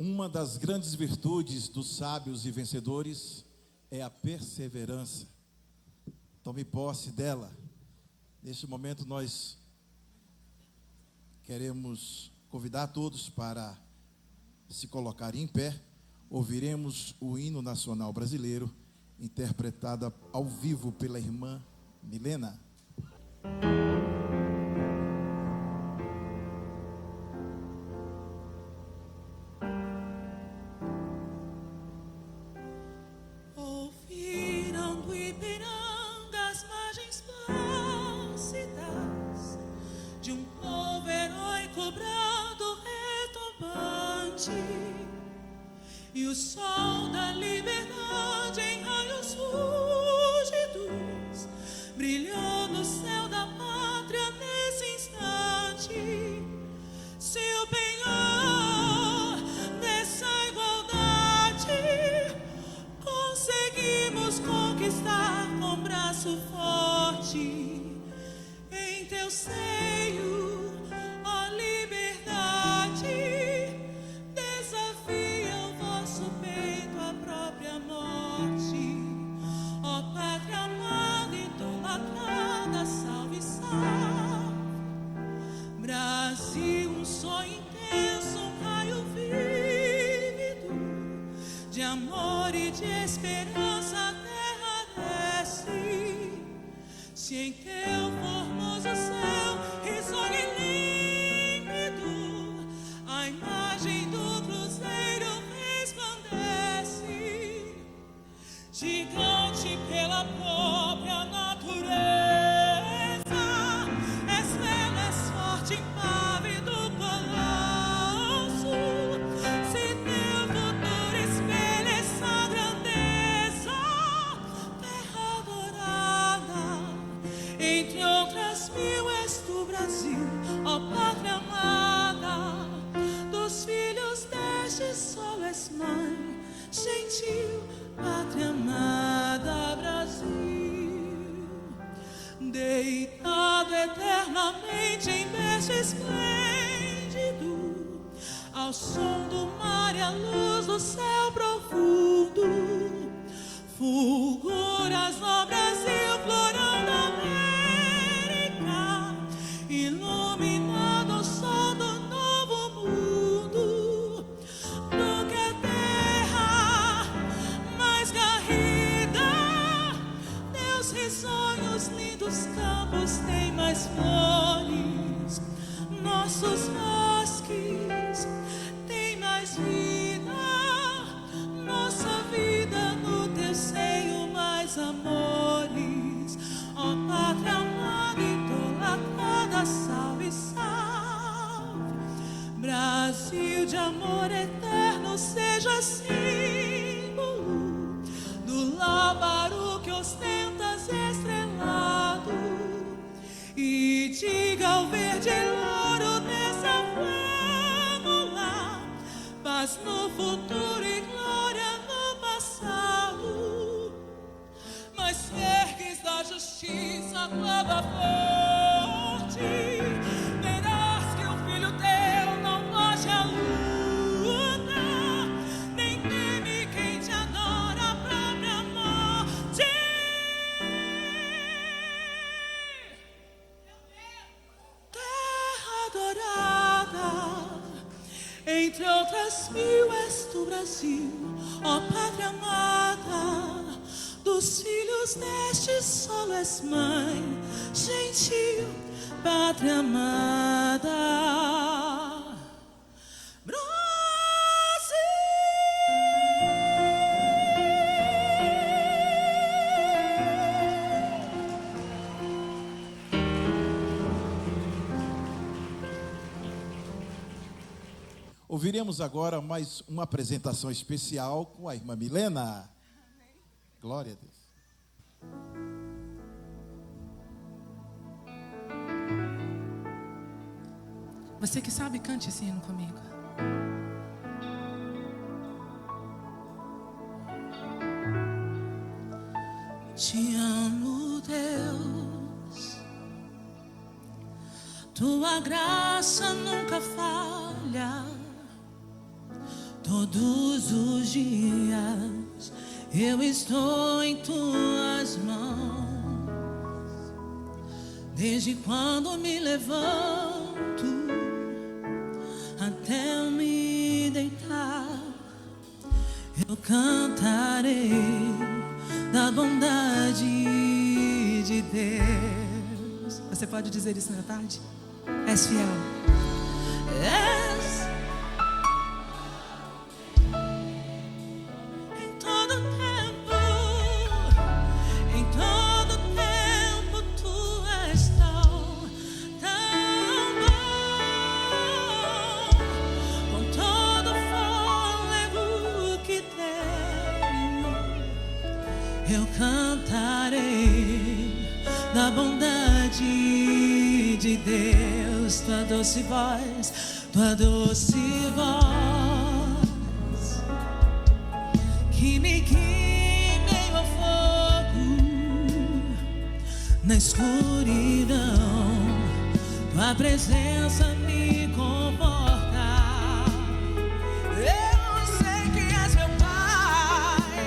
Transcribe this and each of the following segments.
Uma das grandes virtudes dos sábios e vencedores é a perseverança. Tome posse dela. Neste momento nós queremos convidar todos para se colocarem em pé. Ouviremos o hino nacional brasileiro, interpretada ao vivo pela irmã Milena. Ouviram do Ipiranga as margens plácidas de um povo heróico brado retumbante, e o sol da liberdade em raios fúlgidos brilhou no céu da pátria nesse instante. Se o penhor dessa igualdade conseguimos conquistar com braço forte, em teu seio, ó liberdade, desafia o vosso peito à própria morte. Ó pátria amada, idolatrada, salve, salve. Brasil, um sonho intenso, um raio vívido de amor e de esperança a terra desce. Se em teu formoso céu risonho e límpido a imagem do cruzeiro resplandece, gigante pela própria natureza, és bela, és forte, impávido colosso. Se teu futuro espelha essa grandeza, terra adorada, entre outras mil és tu, Brasil, ó pátria amada, dos filhos deste solo és mãe, gentil, pátria amada, Brasil. Deitado eternamente em berço esplêndido, ao som do mar e à luz do céu profundo, fulguras no Brasil, florão da América, iluminado o sol do novo mundo. Do que a terra mais garrida, teus risonhos, lindos campos têm mais flores, nossos bosques têm mais vida, nossa vida no teu seio mais amores. Ó pátria amada, idolatrada, salve, salve. Brasil de amor eterno, seja símbolo do lábaro que ostentas estrelado, e diga ao verde louro dessa flâmula, paz no futuro e glória no passado. Mas se ergues da justiça a clava forte, verás que o filho teu não foge à luta, nem teme quem te adora a própria morte. Terra adorada, entre outras mil és tu, Brasil, ó pátria amada, dos filhos deste solo és mãe, gentil, pátria amada, Brasil. Ouviremos agora mais uma apresentação especial com a irmã Milena. Glória a Deus. Você que sabe, cante esse hino comigo. Te amo, Deus, tua graça nunca falha, Todos os dias eu estou em tuas mãos. Desde quando me levanto até eu me deitar, eu cantarei da bondade de Deus. Você pode dizer isso na tarde? És fiel. És em todo tempo, em todo tempo tu és tão bom. Com todo fôlego que tenho, eu cantarei da bondade de Deus. Tua doce voz, tua doce voz, que me guia em meio ao fogo, na escuridão, tua presença me conforta. Eu sei que és meu Pai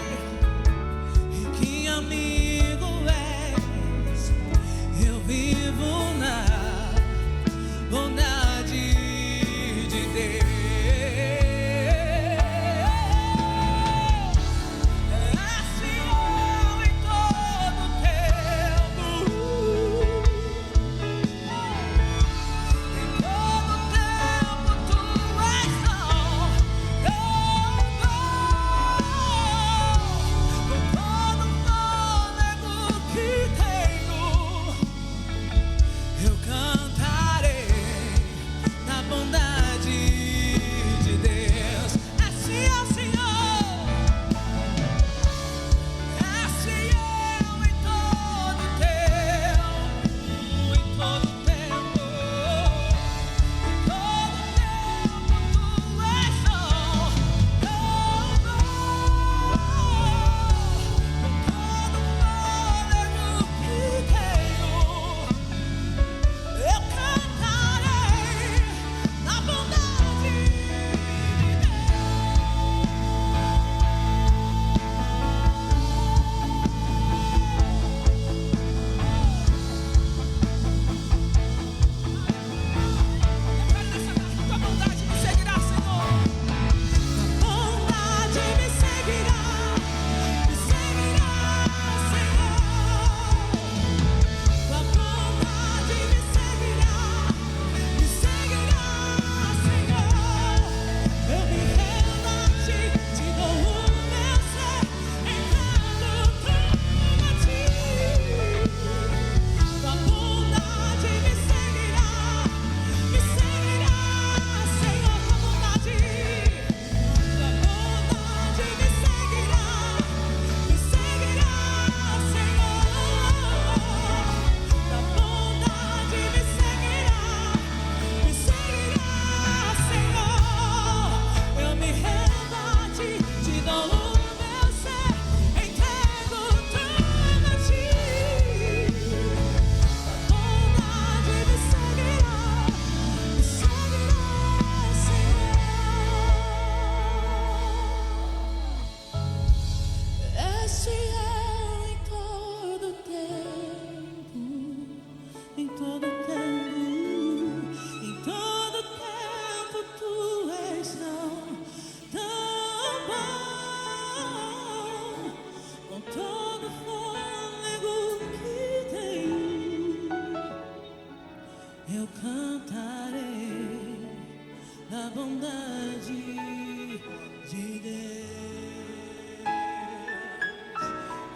e que amigo és. Eu vivo na bondade de Deus. És fiel em todo tempo, em todo tempo tu és tão bom. Com todo fôlego que tenho, eu cantarei da bondade de Deus. És fiel, Senhor. És fiel em todo tempo, em todo tempo. Em todo tempo tu és tão bom. Com todo fôlego que tenho, eu cantarei na bondade de Deus. Tua bondade me seguirá, Senhor. Tua bondade me seguirá, Senhor. Tua bondade me seguirá, Senhor. Eu me rendo a ti, te dou o meu ser, entrego tudo a ti. Tua bondade me seguirá, Senhor. Tua bondade me seguirá, Senhor. Eu me rendo a ti, te dou o meu ser, entrego tudo a ti. Tua bondade me seguirá, Senhor. És fiel em todo tempo, em todo tempo, em todo tempo tu és tão bom. Com todo fôlego que tenho, eu cantarei da bondade de Deus.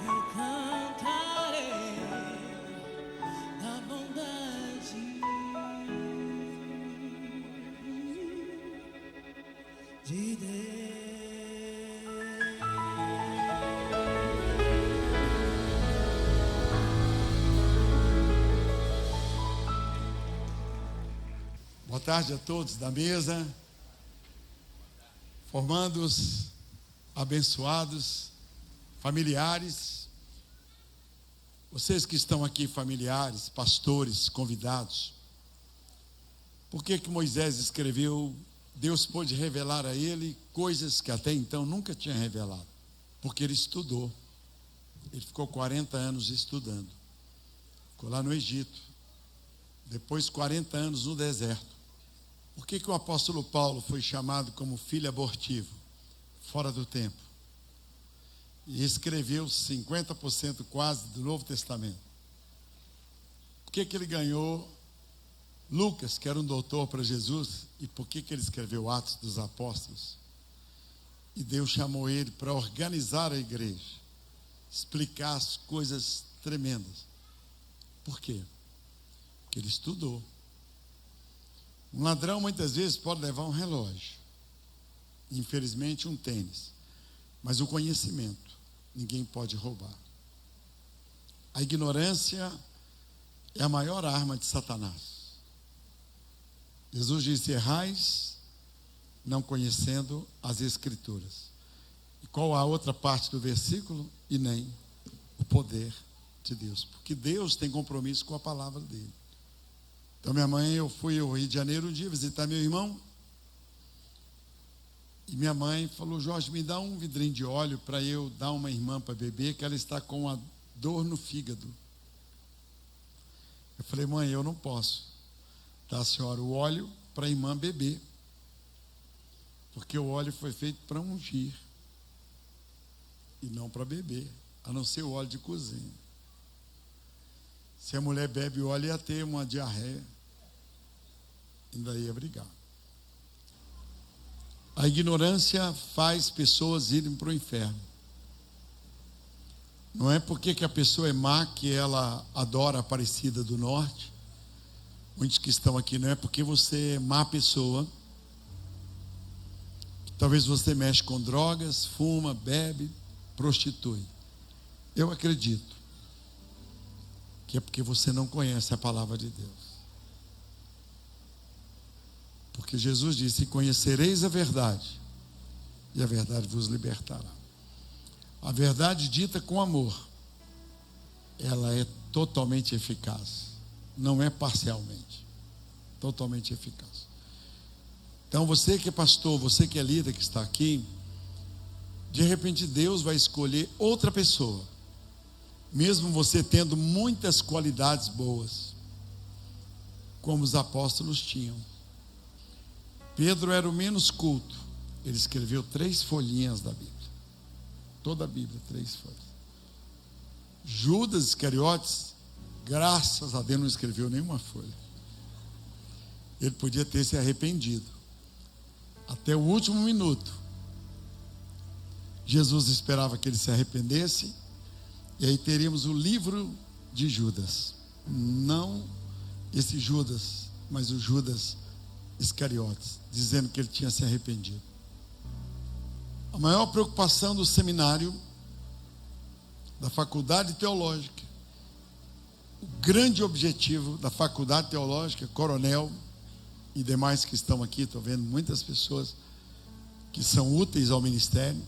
Eu cantarei da bondade de Deus. Boa tarde a todos da mesa, formandos, abençoados, familiares, vocês que estão aqui, familiares, pastores, convidados. Por que Moisés escreveu Deus pôde revelar a ele coisas que até então nunca tinha revelado, porque ele estudou. Ele ficou 40 anos estudando. Ficou lá no Egito. Depois 40 anos no deserto. Por que o apóstolo Paulo foi chamado como filho abortivo? Fora do tempo. E escreveu 50% quase do Novo Testamento. Por que ele ganhou Lucas, que era um doutor para Jesus? E por que ele escreveu Atos dos Apóstolos? E Deus chamou ele para organizar a igreja, explicar as coisas tremendas. Por quê? Porque ele estudou. Um ladrão muitas vezes pode levar um relógio, infelizmente um tênis, mas o conhecimento ninguém pode roubar. A ignorância é a maior arma de Satanás. Jesus disse: errais não conhecendo as Escrituras. E qual a outra parte do versículo? E nem o poder de Deus, porque Deus tem compromisso com a palavra dele. Então eu fui ao Rio de Janeiro um dia visitar meu irmão, e minha mãe falou: Jorge, me dá um vidrinho de óleo para eu dar uma irmã para beber, que ela está com uma dor no fígado. Eu falei: mãe, eu não posso dar a senhora o óleo para a irmã beber, porque o óleo foi feito para ungir e não para beber, a não ser o óleo de cozinha. Se a mulher bebe o óleo, ia ter uma diarreia, ainda ia brigar. A ignorância faz pessoas irem para o inferno. Não é porque que a pessoa é má que ela adora a Aparecida do Norte. Muitos que estão aqui, não é porque você é má pessoa. Talvez você mexe com drogas, fuma, bebe, prostitui. Eu acredito que é porque você não conhece a palavra de Deus. Porque Jesus disse: conhecereis a verdade, e a verdade vos libertará. A verdade dita com amor, ela é totalmente eficaz, não é parcialmente, totalmente eficaz. Então você que é pastor, você que é líder, que está aqui, de repente Deus vai escolher outra pessoa, mesmo você tendo muitas qualidades boas, como os apóstolos tinham. Pedro era o menos culto, ele escreveu 3 folhinhas da Bíblia, toda a Bíblia, 3 folhas. Judas Iscariotes, graças a Deus, não escreveu nenhuma folha. Ele podia ter se arrependido até o último minuto. Jesus esperava que ele se arrependesse, e aí teríamos o livro de Judas. Não esse Judas, mas o Judas Iscariotes, dizendo que ele tinha se arrependido. A maior preocupação do seminário, da faculdade teológica, o grande objetivo da faculdade teológica, coronel e demais que estão aqui, estou vendo muitas pessoas que são úteis ao ministério.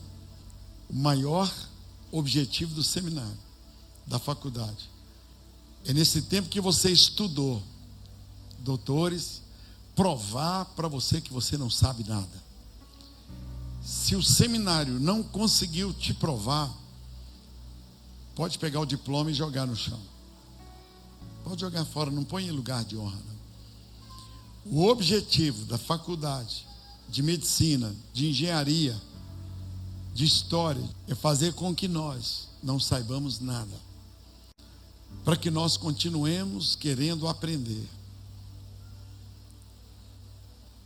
O maior objetivo do seminário, da faculdade, é nesse tempo que você estudou, doutores, provar para você que você não sabe nada. Se o seminário não conseguiu te provar, pode pegar o diploma e jogar no chão. Pode jogar fora, não põe em lugar de honra, não. O objetivo da faculdade de medicina, de engenharia, de história, é fazer com que nós não saibamos nada, para que nós continuemos querendo aprender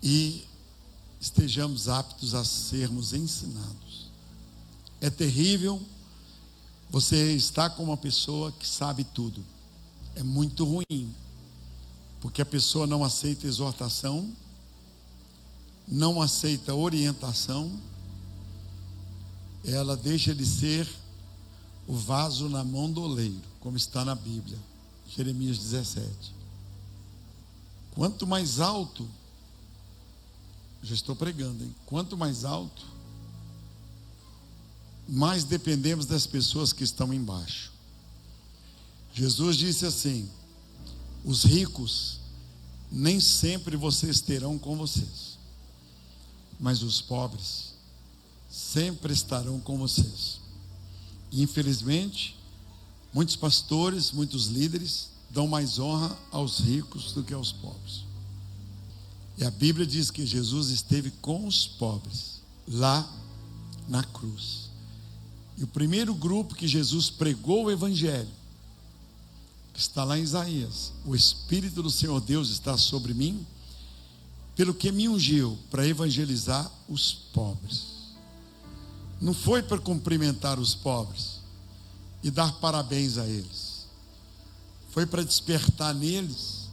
e estejamos aptos a sermos ensinados. É terrível você estar com uma pessoa que sabe tudo. É muito ruim, porque a pessoa não aceita exortação, não aceita orientação, ela deixa de ser o vaso na mão do oleiro, como está na Bíblia, Jeremias 17. Quanto mais alto, já estou pregando, hein? Quanto mais alto, mais dependemos das pessoas que estão embaixo. Jesus disse assim: os ricos nem sempre vocês terão com vocês. mas os pobres sempre estarão com vocês. E, infelizmente, muitos pastores, muitos líderes dão mais honra aos ricos do que aos pobres. E a Bíblia diz que Jesus esteve com os pobres lá na cruz. E o primeiro grupo que Jesus pregou o evangelho, que está lá em Isaías: o Espírito do Senhor Deus está sobre mim, pelo que me ungiu para evangelizar os pobres. Não foi para cumprimentar os pobres e dar parabéns a eles. Foi para despertar neles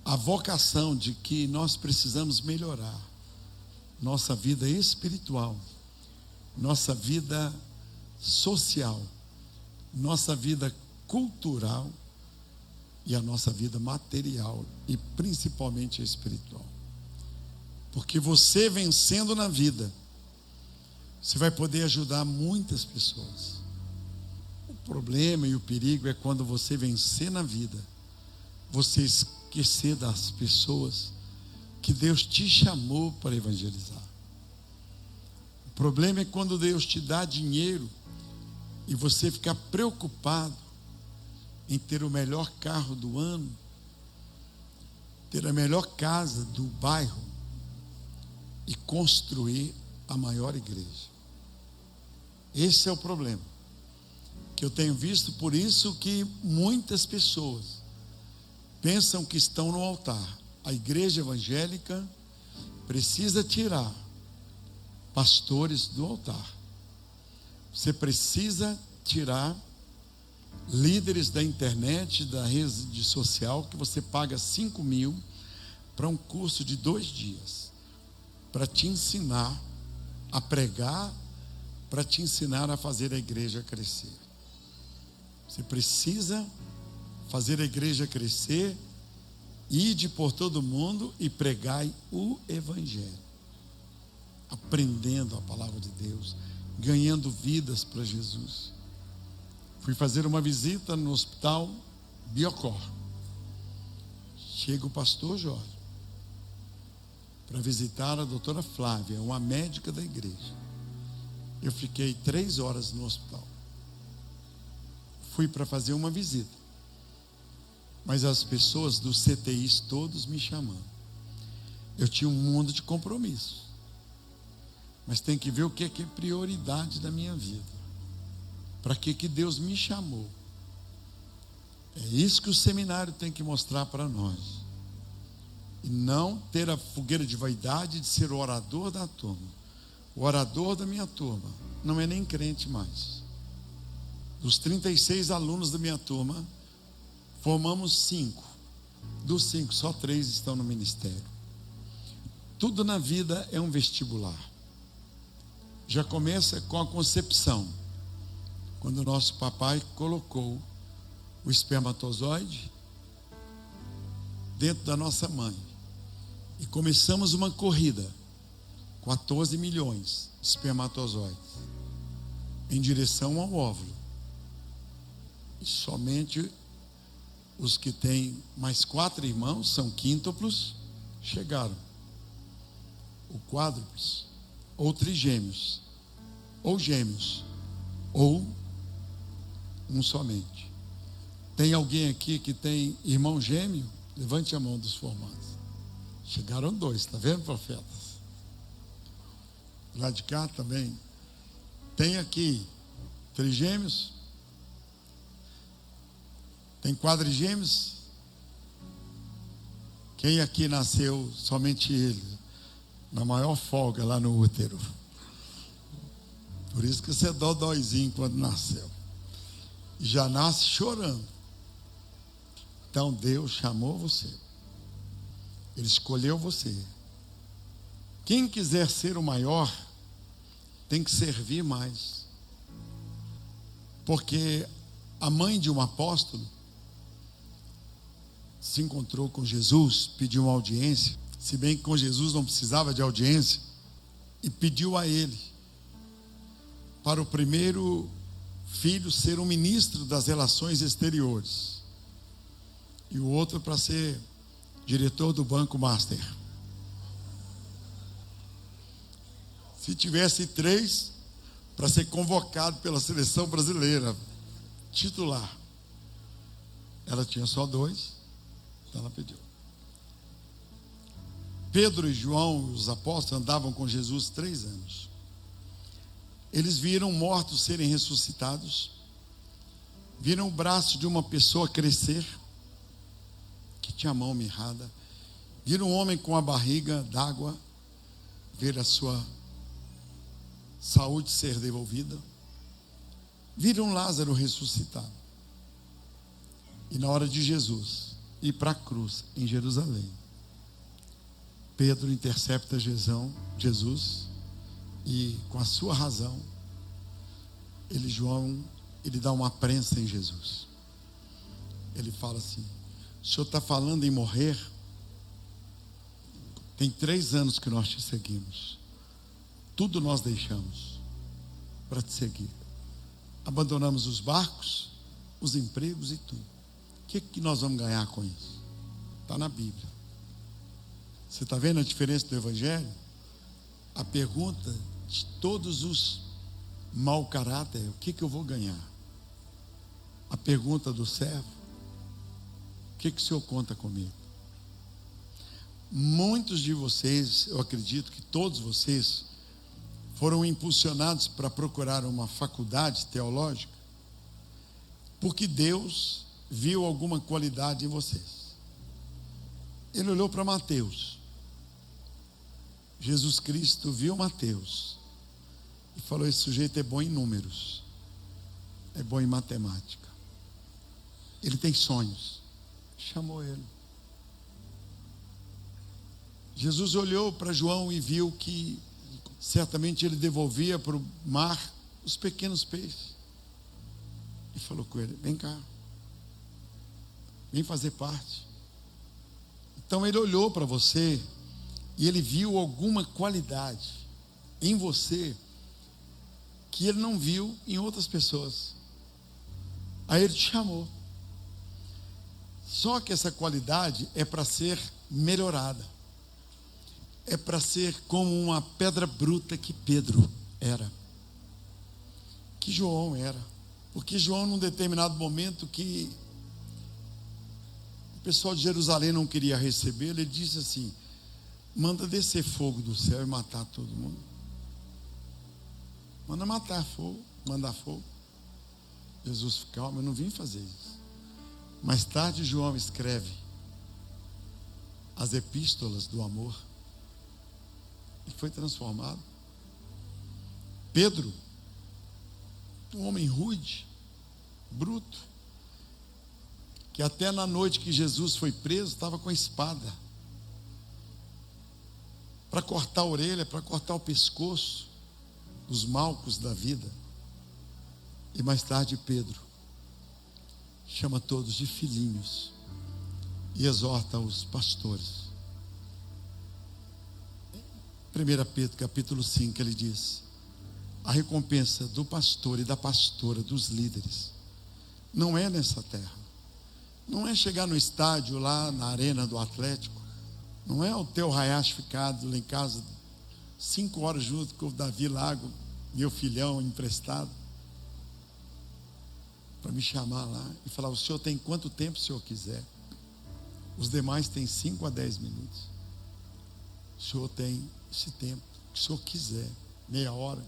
a vocação de que nós precisamos melhorar nossa vida espiritual, nossa vida social, nossa vida cultural e a nossa vida material, e principalmente a espiritual. Porque você, vencendo na vida, você vai poder ajudar muitas pessoas. O problema e o perigo é quando você vencer na vida, você esquecer das pessoas que Deus te chamou para evangelizar. O problema é quando Deus te dá dinheiro e você ficar preocupado em ter o melhor carro do ano, ter a melhor casa do bairro e construir a maior igreja. Esse é o problema que eu tenho visto. Por isso que muitas pessoas pensam que estão no altar. A igreja evangélica precisa tirar pastores do altar. Você precisa tirar líderes da internet, da rede social, que você paga 5 mil para um curso de 2 dias, para te ensinar a pregar, para te ensinar a fazer a igreja crescer. Você precisa fazer a igreja crescer, ide por todo mundo e pregai o evangelho, aprendendo a palavra de Deus, ganhando vidas para Jesus. Fui fazer uma visita no hospital Biocor. Chega o pastor Jorge para visitar a doutora Flávia, uma médica da igreja. Eu fiquei 3 horas no hospital. Fui para fazer uma visita, mas as pessoas dos CTIs todos me chamando. Eu tinha um mundo de compromisso, mas tem que ver o que é prioridade da minha vida. Para que Deus me chamou? É isso que o seminário tem que mostrar para nós. E não ter a fogueira de vaidade de ser o orador da turma. O orador da minha turma não é nem crente mais. Dos 36 alunos da minha turma, formamos 5. Dos 5, só 3 estão no ministério. Tudo na vida é um vestibular. Já começa com a concepção. Quando o nosso papai colocou o espermatozoide dentro da nossa mãe e começamos uma corrida, 14 milhões de espermatozoides em direção ao óvulo, e somente os que têm mais 4 irmãos, são quíntuplos, chegaram, ou quádruplos, ou trigêmeos, ou gêmeos, ou um somente. Tem alguém aqui que tem irmão gêmeo? Levante a mão dos formados. Chegaram 2, está vendo, profetas? Lá de cá também. Tem aqui trigêmeos? Tem quadrigêmeos? Quem aqui nasceu somente ele, na maior folga lá no útero? Por isso que você é dodóizinho quando nasceu. E já nasce chorando. Então Deus chamou você. Ele escolheu você. Quem quiser ser o maior, tem que servir mais. Porque a mãe de um apóstolo se encontrou com Jesus, pediu uma audiência, se bem que com Jesus não precisava de audiência, e pediu a ele para o primeiro filho ser um ministro das relações exteriores e o outro para ser diretor do Banco Master. Se tivesse 3, para ser convocado pela seleção brasileira, titular. Ela tinha só 2, então ela pediu. Pedro e João, os apóstolos, andavam com Jesus 3 anos. Eles viram mortos serem ressuscitados, viram o braço de uma pessoa crescer, que tinha a mão mirrada, viram um homem com a barriga d'água, ver a sua saúde ser devolvida, viram Lázaro ressuscitado. E na hora de Jesus ir para a cruz em Jerusalém, Pedro intercepta Jesus e com a sua razão, ele dá uma prensa em Jesus. Ele fala assim: o senhor está falando em morrer? Tem 3 anos que nós te seguimos, tudo nós deixamos para te seguir, abandonamos os barcos, os empregos e tudo. O que nós vamos ganhar com isso? Está na Bíblia. Você está vendo a diferença do Evangelho? A pergunta de todos os mau caráter é: o que eu vou ganhar? A pergunta do servo: o que o senhor conta comigo? Muitos de vocês, eu acredito que todos vocês, foram impulsionados para procurar uma faculdade teológica porque Deus viu alguma qualidade em vocês. Ele olhou para Mateus. Jesus Cristo viu Mateus e falou: esse sujeito é bom em números, é bom em matemática, ele tem sonhos. Chamou ele. Jesus olhou para João e viu que certamente ele devolvia para o mar os pequenos peixes, e falou com ele: vem cá, vem fazer parte. Então ele olhou para você e ele viu alguma qualidade em você que ele não viu em outras pessoas. Aí ele te chamou. Só que essa qualidade é para ser melhorada, é para ser como uma pedra bruta que Pedro era, que João era. Porque João, num determinado momento que o pessoal de Jerusalém não queria recebê-lo, ele disse assim: manda descer fogo do céu e matar todo mundo. Manda matar fogo, mandar fogo. Jesus, calma, eu não vim fazer isso. Mais tarde João escreve as epístolas do amor e foi transformado. Pedro, um homem rude, bruto, que até na noite que Jesus foi preso estava com a espada para cortar a orelha, para cortar o pescoço, os malcos da vida. E mais tarde Pedro chama todos de filhinhos e exorta os pastores. 1 Pedro capítulo 5, ele diz: a recompensa do pastor e da pastora, dos líderes, não é nessa terra, não é chegar no estádio lá na arena do Atlético, não é o teu Hayashi ficado lá em casa 5 horas junto com o Davi Lago, meu filhão emprestado, para me chamar lá e falar: o senhor tem quanto tempo o senhor quiser, os demais têm 5 a 10 minutos, o senhor tem esse tempo que o senhor quiser, meia hora.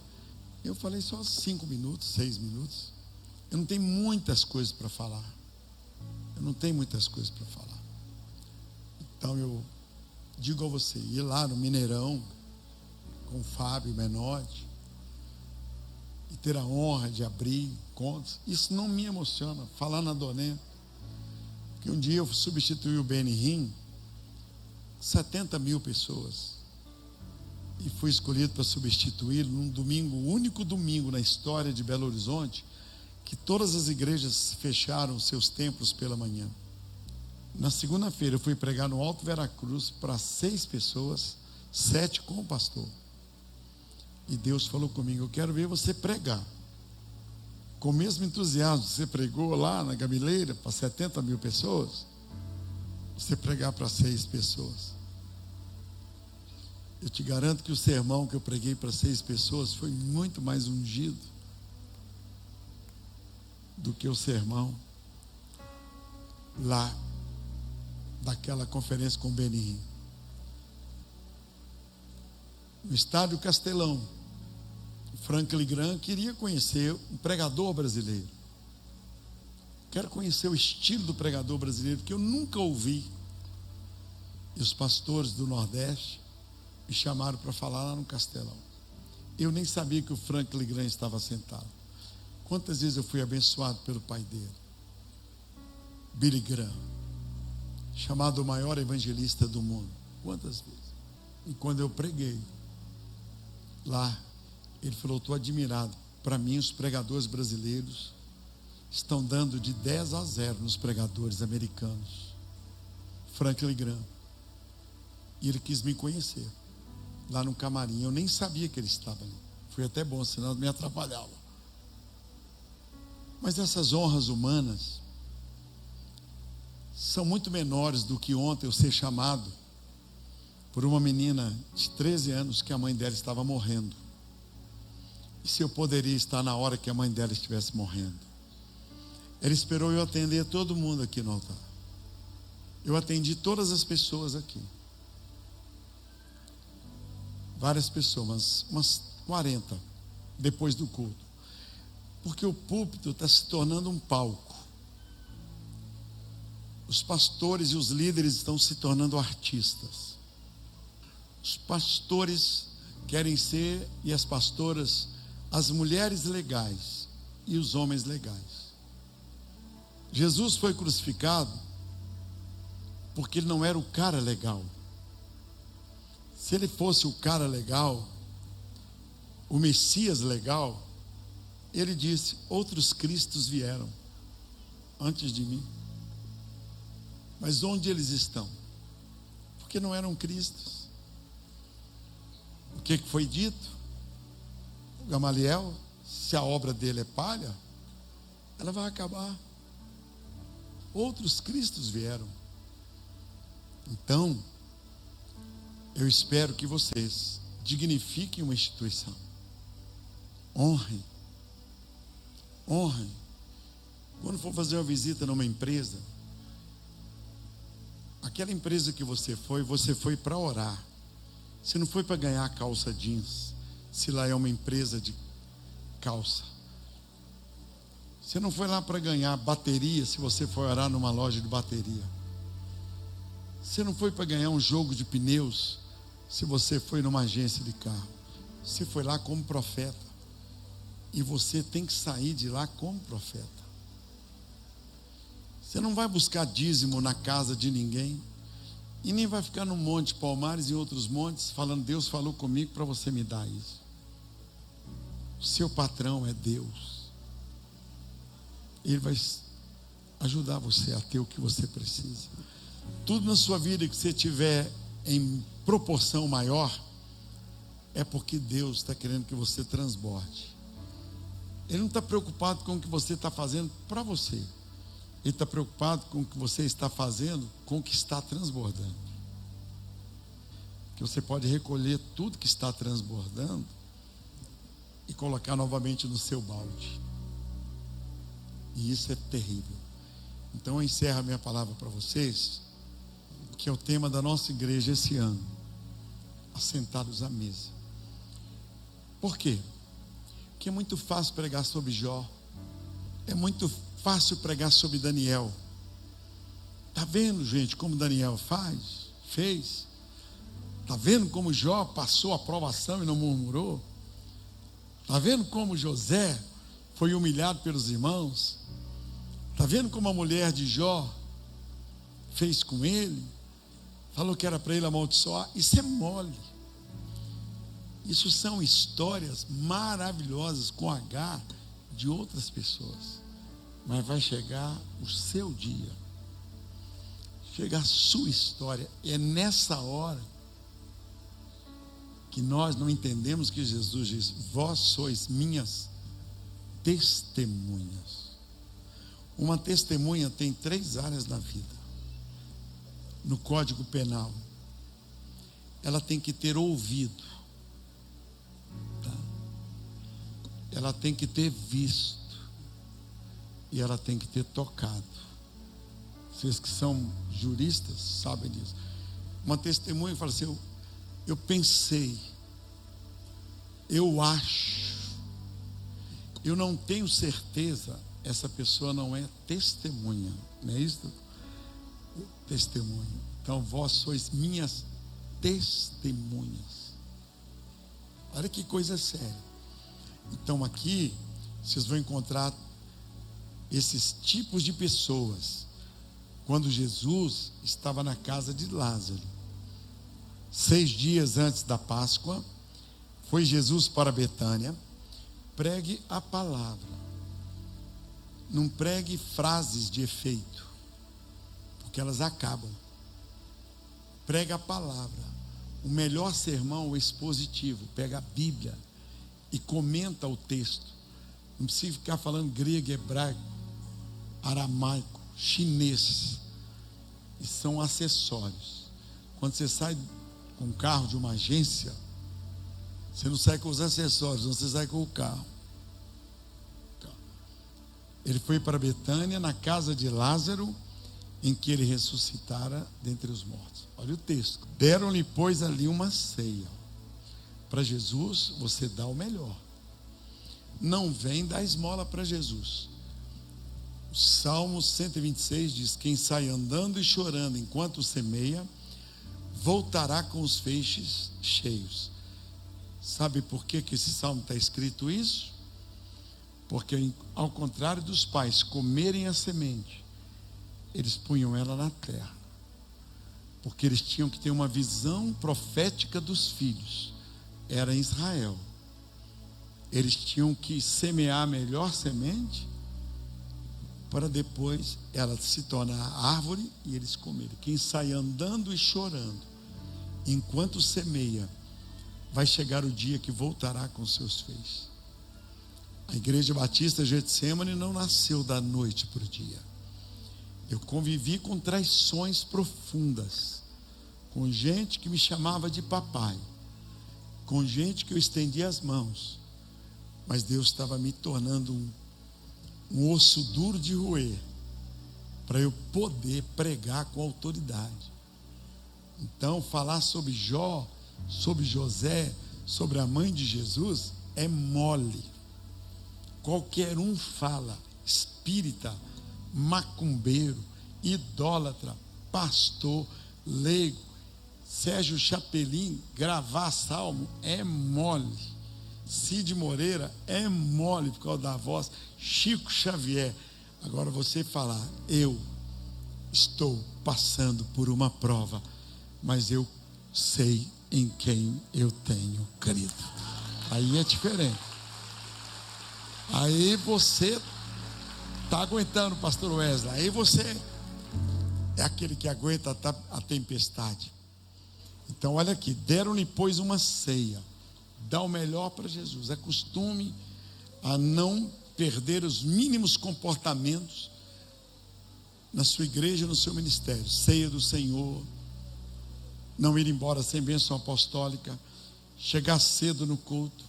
Eu falei só 5 minutos, 6 minutos. Eu não tenho muitas coisas para falar, então eu digo a você, ir lá no Mineirão com o Fábio Menotti e ter a honra de abrir contas, isso não me emociona. Falar na Doné, que um dia eu substituí o Benny Hinn, 70 mil pessoas, e fui escolhido para substituí-lo num domingo, o único domingo na história de Belo Horizonte que todas as igrejas fecharam seus templos pela manhã. Na segunda-feira eu fui pregar no Alto Veracruz para 6 pessoas, 7 com o pastor. E Deus falou comigo: eu quero ver você pregar com o mesmo entusiasmo que você pregou lá na Gamileira para 70 mil pessoas, você pregar para 6 pessoas. Eu te garanto que o sermão que eu preguei para 6 pessoas foi muito mais ungido do que o sermão lá daquela conferência com o Benin. No estádio Castelão, Franklin Graham queria conhecer um pregador brasileiro. Quero conhecer o estilo do pregador brasileiro, que eu nunca ouvi. E os pastores do Nordeste me chamaram para falar lá no Castelão. Eu nem sabia que o Franklin Graham estava sentado. Quantas vezes eu fui abençoado pelo pai dele, Billy Graham, chamado o maior evangelista do mundo. Quantas vezes? E quando eu preguei lá, ele falou: estou admirado. Para mim, os pregadores brasileiros estão dando de 10-0 nos pregadores americanos. Franklin Graham. E ele quis me conhecer lá no camarim. Eu nem sabia que ele estava ali. Foi até bom, senão me atrapalhava. Mas essas honras humanas são muito menores do que ontem eu ser chamado por uma menina de 13 anos que a mãe dela estava morrendo. E se eu poderia estar na hora que a mãe dela estivesse morrendo. Ela esperou eu atender todo mundo aqui no altar. Eu atendi todas as pessoas aqui. Várias pessoas, umas 40, depois do culto. Porque o púlpito está se tornando um palco. Os pastores e os líderes estão se tornando artistas. Os pastores querem ser, e as pastoras, as mulheres legais e os homens legais. Jesus foi crucificado porque ele não era o cara legal. Se ele fosse o cara legal, o Messias legal, ele disse: outros Cristos vieram antes de mim. Mas onde eles estão? Porque não eram Cristos. O que foi dito? O Gamaliel, se a obra dele é palha, ela vai acabar. Outros Cristos vieram. Então, eu espero que vocês dignifiquem uma instituição. Honrem. Honrem. Quando for fazer uma visita numa empresa, aquela empresa que você foi para orar. Você não foi para ganhar calça jeans, se lá é uma empresa de calça. Você não foi lá para ganhar bateria, se você for orar numa loja de bateria. Você não foi para ganhar um jogo de pneus, se você foi numa agência de carro. Você foi lá como profeta. E você tem que sair de lá como profeta. Você não vai buscar dízimo na casa de ninguém. E nem vai ficar no Monte Palmares e em outros montes falando: Deus falou comigo para você me dar isso. O seu patrão é Deus. Ele vai ajudar você a ter o que você precisa. Tudo na sua vida que você tiver em proporção maior, é porque Deus está querendo que você transborde. Ele não está preocupado com o que você está fazendo para você. Ele está preocupado com o que você está fazendo, com o que está transbordando. Que você pode recolher tudo que está transbordando e colocar novamente no seu balde. E isso é terrível. Então eu encerro a minha palavra para vocês, que é o tema da nossa igreja esse ano: assentados à mesa. Por quê? Porque é muito fácil pregar sobre Jó. É muito fácil pregar sobre Daniel. Está vendo, gente, como Daniel fez? Está vendo como Jó passou a provação e não murmurou? Está vendo como José foi humilhado pelos irmãos? Está vendo como a mulher de Jó fez com ele? Falou que era para ele amaldiçoar. Isso é mole. Isso são histórias maravilhosas com H de outras pessoas. Mas vai chegar o seu dia. Chegar a sua história. É nessa hora que nós não entendemos que Jesus diz: vós sois minhas testemunhas. Uma testemunha tem 3 áreas na vida. No Código Penal, ela tem que ter ouvido, tá? Ela tem que ter visto, e ela tem que ter tocado. Vocês que são juristas sabem disso. Uma testemunha fala assim: eu pensei, eu acho, eu não tenho certeza. Essa pessoa não é testemunha, não é isso? Testemunha. Então vós sois minhas testemunhas. Olha que coisa séria. Então aqui vocês vão encontrar esses tipos de pessoas. Quando Jesus estava na casa de Lázaro, 6 dias antes da Páscoa, foi Jesus para Betânia. Pregue a palavra, não pregue frases de efeito, porque elas acabam. Pregue a palavra. O melhor sermão é o expositivo. Pega a Bíblia e comenta o texto. Não precisa ficar falando grego, hebraico, aramaico, chinês. E são acessórios. Quando você sai com um carro de uma agência, você não sai com os acessórios, você sai com o carro. Ele foi para Betânia, na casa de Lázaro, em que ele ressuscitara dentre os mortos. Olha o texto. Deram-lhe, pois, ali uma ceia. Para Jesus, você dá o melhor. Não vem dar esmola para Jesus. O Salmo 126 diz: quem sai andando e chorando enquanto semeia, voltará com os feixes cheios. Sabe por que esse salmo está escrito isso? Porque ao contrário dos pais comerem a semente, eles punham ela na terra, porque eles tinham que ter uma visão profética dos filhos. Era em Israel. Eles tinham que semear a melhor semente, para depois ela se tornar árvore e eles comerem. Quem sai andando e chorando enquanto semeia, vai chegar o dia que voltará com seus feixes. A Igreja Batista Getsemane não nasceu da noite para o dia. Eu convivi com traições profundas, com gente que me chamava de papai, com gente que eu estendia as mãos, mas Deus estava me tornando um osso duro de roer, para eu poder pregar com autoridade. Então, falar sobre Jó, sobre José, sobre a mãe de Jesus, é mole. Qualquer um fala. Espírita, macumbeiro, idólatra, pastor, leigo, Sérgio Chapelin, gravar salmo é mole. Cid Moreira é mole por causa da voz. Chico Xavier. Agora você falar: eu estou passando por uma prova, mas eu sei em quem eu tenho crido. Aí é diferente. Aí você está aguentando, pastor Wesley. Aí você é aquele que aguenta a tempestade. Então olha aqui, deram-lhe pois uma ceia. Dá o melhor para Jesus. Acostume a não perder os mínimos comportamentos na sua igreja, no seu ministério. Ceia do Senhor, não ir embora sem bênção apostólica, chegar cedo no culto,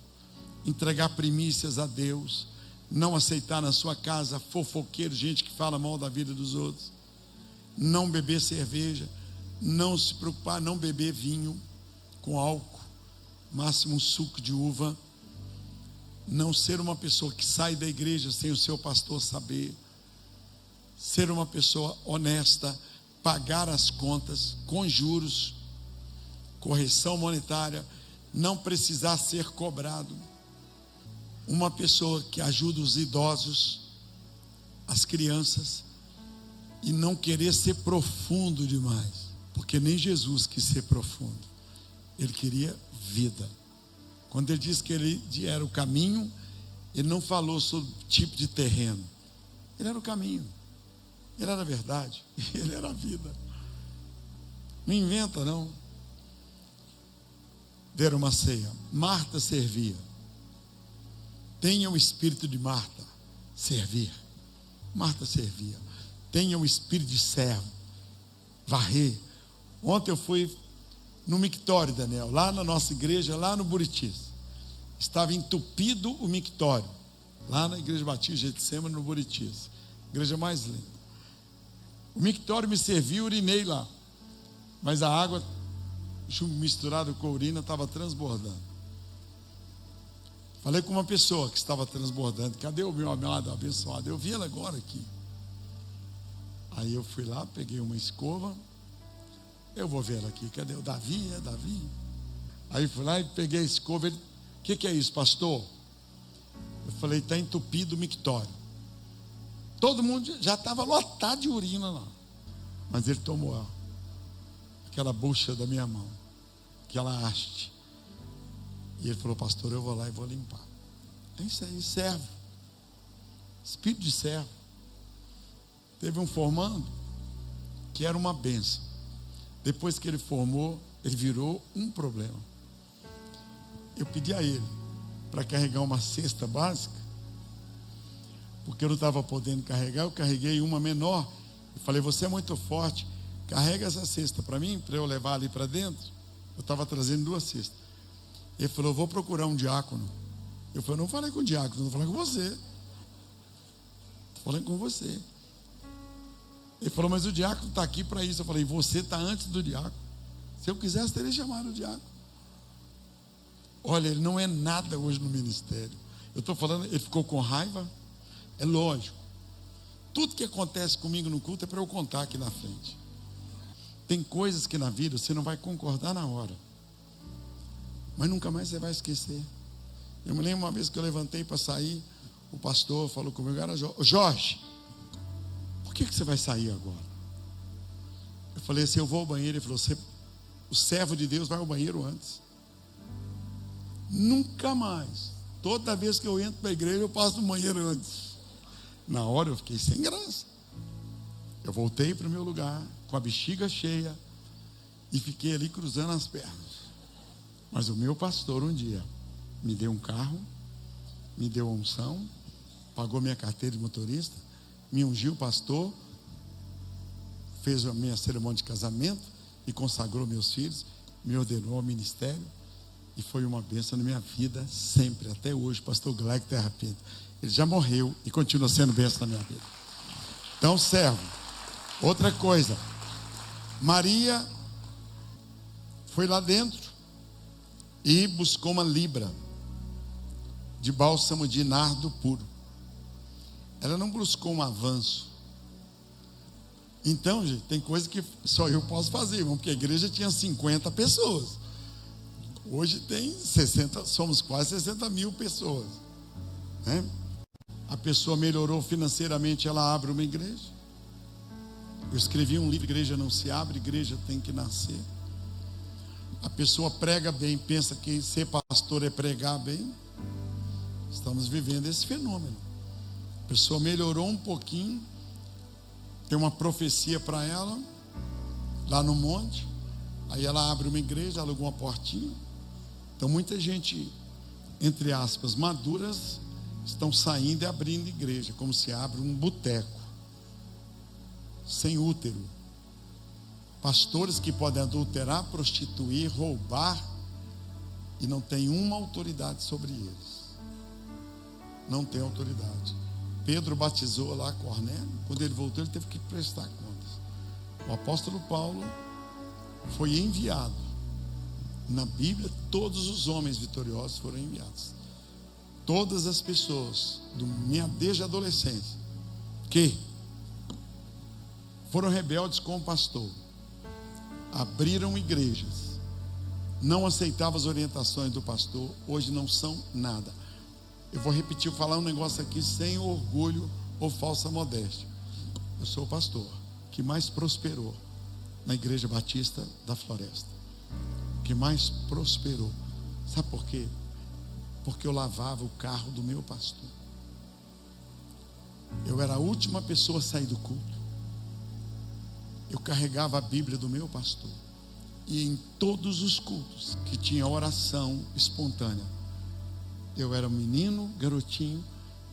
entregar primícias a Deus, não aceitar na sua casa fofoqueiro, gente que fala mal da vida dos outros, não beber cerveja, não se preocupar, não beber vinho com álcool, máximo um suco de uva, não ser uma pessoa que sai da igreja sem o seu pastor saber, ser uma pessoa honesta, pagar as contas com juros, correção monetária, não precisar ser cobrado, uma pessoa que ajuda os idosos, as crianças, e não querer ser profundo demais, porque nem Jesus quis ser profundo, ele queria vida. Quando ele disse que ele era o caminho, ele não falou sobre tipo de terreno, ele era o caminho, ele era a verdade, ele era a vida. Não inventa não. Deram uma ceia, Marta servia. Tenha o espírito de Marta, servir. Marta servia. Tenha o espírito de servo, varrer. Ontem eu fui no mictório, Daniel, lá na nossa igreja, lá no Buritis. Estava entupido o mictório, lá na igreja Batista Getsemane, no Buritis. Igreja mais linda. O mictório me serviu, urinei lá. Mas a água misturada com a urina estava transbordando. Falei com uma pessoa que estava transbordando. Cadê o meu amado abençoado? Eu vi ela agora aqui. Aí eu fui lá, peguei uma escova. Eu vou ver ela aqui. Cadê o Davi? É Davi? Aí fui lá e peguei a escova. Ele, o que é isso, pastor? Eu falei, está entupido o mictório. Todo mundo já estava lotado de urina lá. Mas ele tomou aquela bucha da minha mão, aquela haste. E ele falou, pastor, eu vou lá e vou limpar. É isso aí, servo. Espírito de servo. Teve um formando que era uma bênção. Depois que ele formou, ele virou um problema. Eu pedi a ele para carregar uma cesta básica, porque eu não estava podendo carregar. Eu carreguei uma menor. Eu falei, você é muito forte, carrega essa cesta para mim, para eu levar ali para dentro. Eu estava trazendo 2 cestas. Ele falou, vou procurar um diácono. Eu falei, não falei com o diácono, não falei com você. Estou falando com você. Ele falou, mas o diácono está aqui para isso. Eu falei, você está antes do diácono. Se eu quisesse, teria chamado o diácono. Olha, ele não é nada hoje no ministério. Eu estou falando, ele ficou com raiva. É lógico. Tudo que acontece comigo no culto é para eu contar aqui na frente. Tem coisas que na vida você não vai concordar na hora, mas nunca mais você vai esquecer. Eu me lembro uma vez que eu levantei para sair, o pastor falou comigo, era Jorge, por que você vai sair agora? Eu falei assim, eu vou ao banheiro. Ele falou, o servo de Deus vai ao banheiro antes. Nunca mais. Toda vez que eu entro para a igreja, eu passo no banheiro antes. Na hora eu fiquei sem graça. Eu voltei para o meu lugar, com a bexiga cheia, e fiquei ali cruzando as pernas. Mas o meu pastor um dia me deu um carro, me deu unção, pagou minha carteira de motorista, me ungiu pastor, fez a minha cerimônia de casamento e consagrou meus filhos, me ordenou ao ministério, e foi uma bênção na minha vida sempre, até hoje. Pastor Gleck Terra Pinto, ele já morreu e continua sendo bênção na minha vida. Então, servo. Outra coisa, Maria foi lá dentro e buscou uma libra de bálsamo de nardo puro. Ela não buscou um avanço. Então, gente, tem coisa que só eu posso fazer, irmão, porque a igreja tinha 50 pessoas. Hoje tem 60, somos quase 60 mil pessoas, né? A pessoa melhorou financeiramente, ela abre uma igreja. Eu escrevi um livro, igreja não se abre, igreja tem que nascer. A pessoa prega bem, pensa que ser pastor é pregar bem. Estamos vivendo esse fenômeno. A pessoa melhorou um pouquinho, tem uma profecia para ela, lá no monte, aí ela abre uma igreja, aluga uma portinha. Então muita gente, entre aspas, maduras, estão saindo e abrindo igreja, como se abre um boteco, sem útero. Pastores que podem adulterar, prostituir, roubar, e não tem uma autoridade sobre eles. Não tem autoridade. Pedro batizou lá Cornélio, quando ele voltou ele teve que prestar contas. O apóstolo Paulo foi enviado. Na Bíblia, todos os homens vitoriosos foram enviados. Todas as pessoas, desde a adolescência, que foram rebeldes com o pastor, abriram igrejas, não aceitavam as orientações do pastor, hoje não são nada. Eu vou repetir, falar um negócio aqui sem orgulho ou falsa modéstia. Eu sou o pastor que mais prosperou na Igreja Batista da Floresta. Que mais prosperou. Sabe por quê? Porque eu lavava o carro do meu pastor. Eu era a última pessoa a sair do culto. Eu carregava a Bíblia do meu pastor. E em todos os cultos que tinha oração espontânea, eu era um menino, garotinho.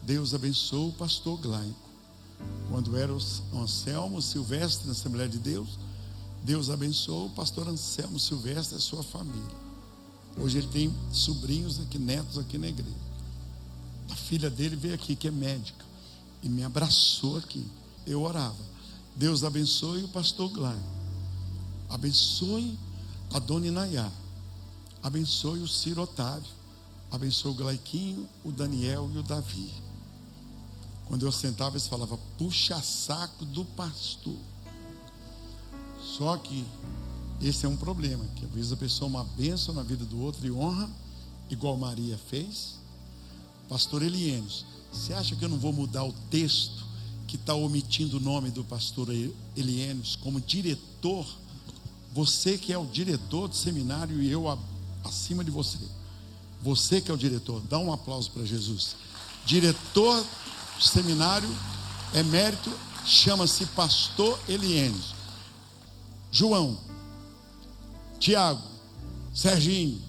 Deus abençoou o pastor Glaico. Quando era o Anselmo Silvestre na Assembleia de Deus, Deus abençoou o pastor Anselmo Silvestre e a sua família. Hoje ele tem sobrinhos aqui, netos aqui na igreja. A filha dele veio aqui, que é médica, e me abraçou aqui. Eu orava: Deus abençoe o pastor Glai, abençoe a dona Inayá, abençoe o Ciro Otávio, abençoe o Glaiquinho, o Daniel e o Davi. Quando eu sentava, eles falavam: puxa saco do pastor. Só que esse é um problema, que às vezes a pessoa é uma bênção na vida do outro e honra, igual Maria fez. Pastor Eliênios, você acha que eu não vou mudar o texto que está omitindo o nome do pastor Eliênios como diretor? Você que é o diretor do seminário e eu acima de você. Você que é o diretor, dá um aplauso para Jesus. Diretor do seminário emérito, chama-se pastor Eliênios. João, Tiago, Serginho,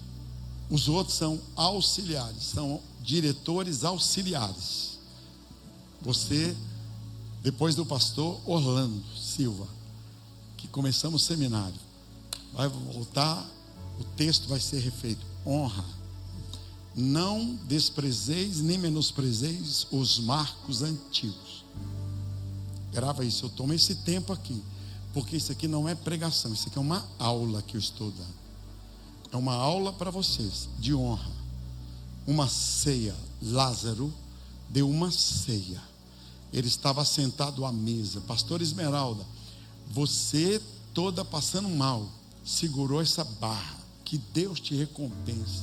os outros são auxiliares, são diretores auxiliares. Você, depois do pastor Orlando Silva, que começamos o seminário, vai voltar, o texto vai ser refeito: honra. Não desprezeis nem menosprezeis os marcos antigos. Grava isso, eu tomo esse tempo aqui, porque isso aqui não é pregação, isso aqui é uma aula que eu estou dando. É uma aula para vocês de honra. Uma ceia. Lázaro deu uma ceia. Ele estava sentado à mesa. Pastor Esmeralda, você toda passando mal, segurou essa barra. Que Deus te recompense.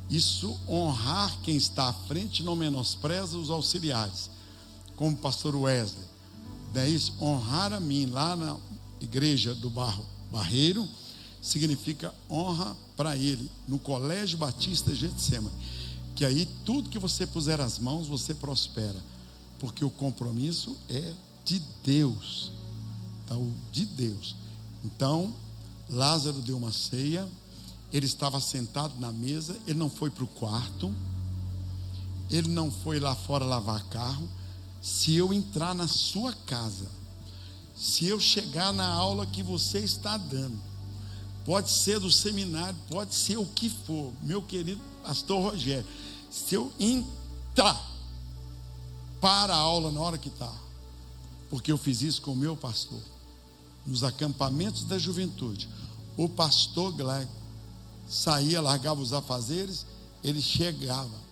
Isso, honrar quem está à frente, não menospreza os auxiliares. Como o pastor Wesley. Daí isso, honrar a mim lá na igreja do Barreiro, significa honra para ele, no Colégio Batista Getsemane, que aí tudo que você puser as mãos, você prospera, porque o compromisso é de Deus, de Deus. Então, Lázaro deu uma ceia, ele estava sentado na mesa, ele não foi para o quarto, ele não foi lá fora lavar carro. Se eu entrar na sua casa, se eu chegar na aula que você está dando, pode ser do seminário, pode ser o que for, meu querido pastor Rogério, se eu entrar para a aula na hora que está, porque eu fiz isso com o meu pastor, nos acampamentos da juventude, o pastor Glai saía, largava os afazeres, ele chegava,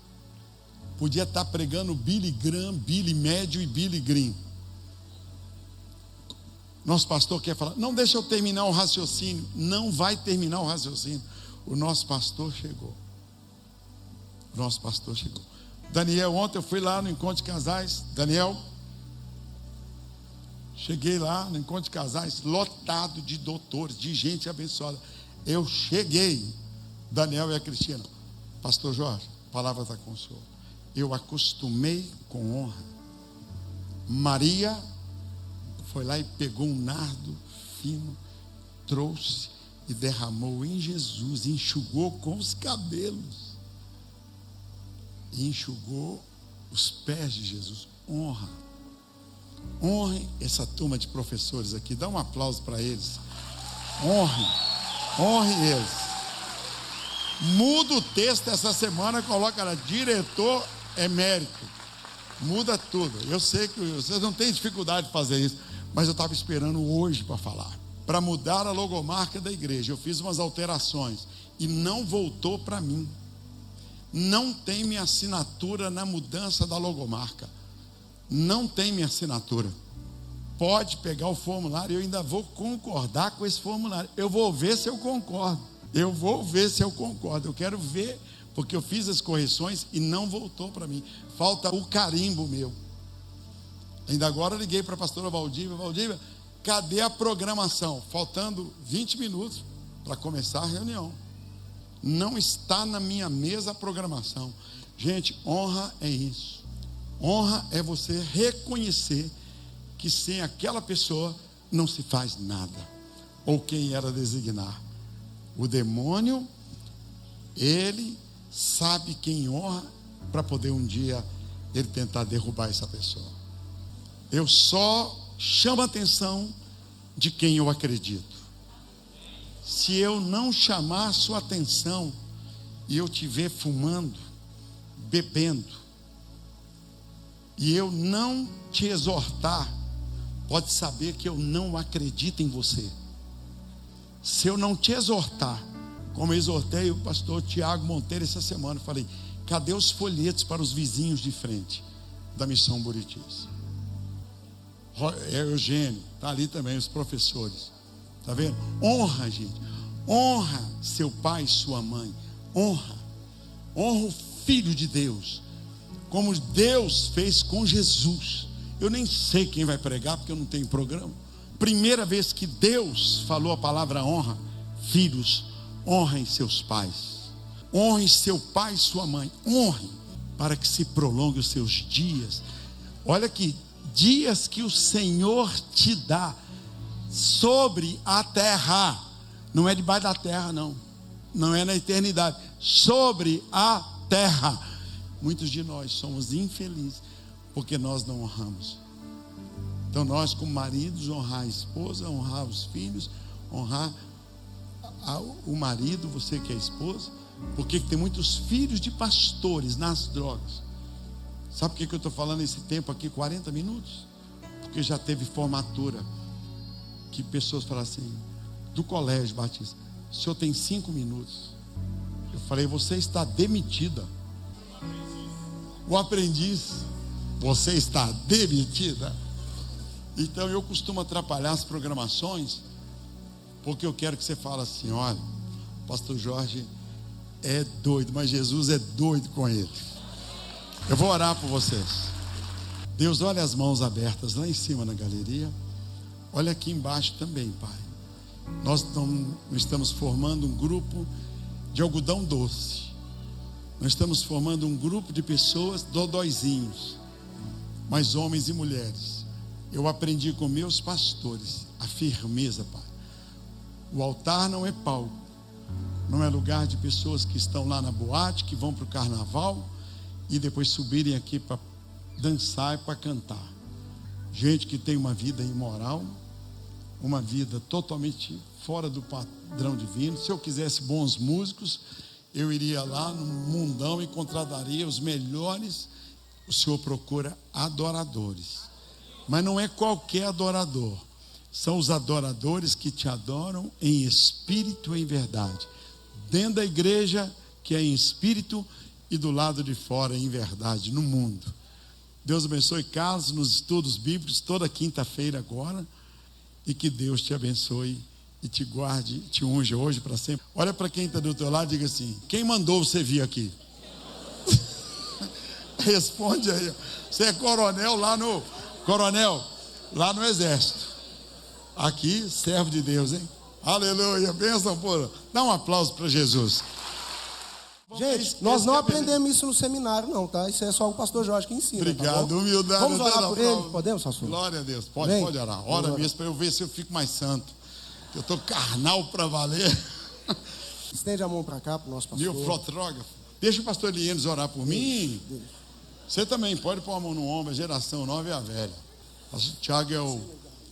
podia estar pregando Billy Graham, Billy Médio e Billy Green. Nosso pastor quer falar: não deixa eu terminar o raciocínio. Não vai terminar o raciocínio. O nosso pastor chegou. Daniel, ontem eu fui lá no encontro de casais. Daniel, cheguei lá no encontro de casais, lotado de doutores, de gente abençoada. Eu cheguei, Daniel e a Cristina: pastor Jorge, a palavra está com o senhor. Eu acostumei com honra. Maria foi lá e pegou um nardo fino, trouxe e derramou em Jesus, enxugou com os cabelos, e enxugou os pés de Jesus. Honra. Honrem essa turma de professores aqui, dá um aplauso para eles. Honrem eles. Muda o texto essa semana, coloca lá: diretor emérito. Muda tudo. Eu sei que vocês não têm dificuldade de fazer isso, mas eu estava esperando hoje para falar. Para mudar a logomarca da igreja, eu fiz umas alterações e não voltou para mim. Não tem minha assinatura na mudança da logomarca. Não tem minha assinatura. Pode pegar o formulário, eu ainda vou concordar com esse formulário. Eu vou ver se eu concordo. Eu quero ver, porque eu fiz as correções e não voltou para mim. Falta o carimbo meu. Ainda agora eu liguei para a pastora Valdívia, cadê a programação? Faltando 20 minutos para começar a reunião. Não está na minha mesa a programação. Gente, honra é isso. Honra é você reconhecer que sem aquela pessoa não se faz nada, ou quem era designar. O demônio, ele sabe quem honra, para poder um dia ele tentar derrubar essa pessoa. Eu só chamo a atenção de quem eu acredito. Se eu não chamar a sua atenção e eu te ver fumando, bebendo, e eu não te exortar, pode saber que eu não acredito em você. Se eu não te exortar, como eu exortei o pastor Tiago Monteiro essa semana, eu falei: cadê os folhetos para os vizinhos de frente da Missão Buritis? Eugênio, está ali também, os professores. Está vendo? Honra, gente. Honra seu pai e sua mãe. Honra. Honra o Filho de Deus, como Deus fez com Jesus. Eu nem sei quem vai pregar, porque eu não tenho programa. Primeira vez que Deus falou a palavra honra. Filhos, honrem seus pais. Honrem seu pai e sua mãe. Honrem, para que se prolongue os seus dias. Olha aqui, dias que o Senhor te dá sobre a terra. Não é debaixo da terra, não. Não é na eternidade. Sobre a terra. Muitos de nós somos infelizes porque nós não honramos. Então nós, como maridos, honrar a esposa, honrar os filhos, honrar o marido, você que é esposa. Porque tem muitos filhos de pastores nas drogas. Sabe por que eu estou falando esse tempo aqui, 40 minutos? Porque já teve formatura que pessoas falam assim, do colégio batista: o senhor tem 5 minutos. Eu falei: você está demitida. O aprendiz, você está demitida. Então eu costumo atrapalhar as programações, porque eu quero que você fale assim: olha, o pastor Jorge é doido, mas Jesus é doido com ele. Eu vou orar por vocês. Deus, olha as mãos abertas lá em cima na galeria. Olha aqui embaixo também, Pai. Nós estamos formando um grupo de algodão doce. Nós estamos formando um grupo de pessoas dodóizinhos, mas homens e mulheres. Eu aprendi com meus pastores a firmeza, Pai. O altar não é palco, não é lugar de pessoas que estão lá na boate, que vão para o carnaval e depois subirem aqui para dançar e para cantar. Gente que tem uma vida imoral, uma vida totalmente fora do padrão divino. Se eu quisesse bons músicos, eu iria lá no mundão e contrataria os melhores. O Senhor procura adoradores, mas não é qualquer adorador. São os adoradores que te adoram em espírito e em verdade. Dentro da igreja, que é em espírito, e do lado de fora, em verdade, no mundo. Deus abençoe Carlos nos estudos bíblicos, toda quinta-feira agora. E que Deus te abençoe e te guarde, te unja hoje para sempre. Olha para quem está do teu lado e diga assim: quem mandou você vir aqui? Responde aí. Você é coronel lá no exército. Aqui, servo de Deus, hein? Aleluia, bênção pura. Dá um aplauso para Jesus. Gente, nós não aprendemos isso no seminário, não, tá? Isso é só o pastor Jorge que ensina. Obrigado, tá bom? humildade. Vamos orar por ele? Podemos, pastor? Glória a Deus. Pode orar. Ora mesmo para eu ver se eu fico mais santo. Eu estou carnal para valer. Estende a mão para cá para o nosso pastor. Meu fotógrafo. Deixa o pastor Lienes orar por mim. Você também pode pôr a mão no ombro. A geração nova é a velha. O pastor Tiago é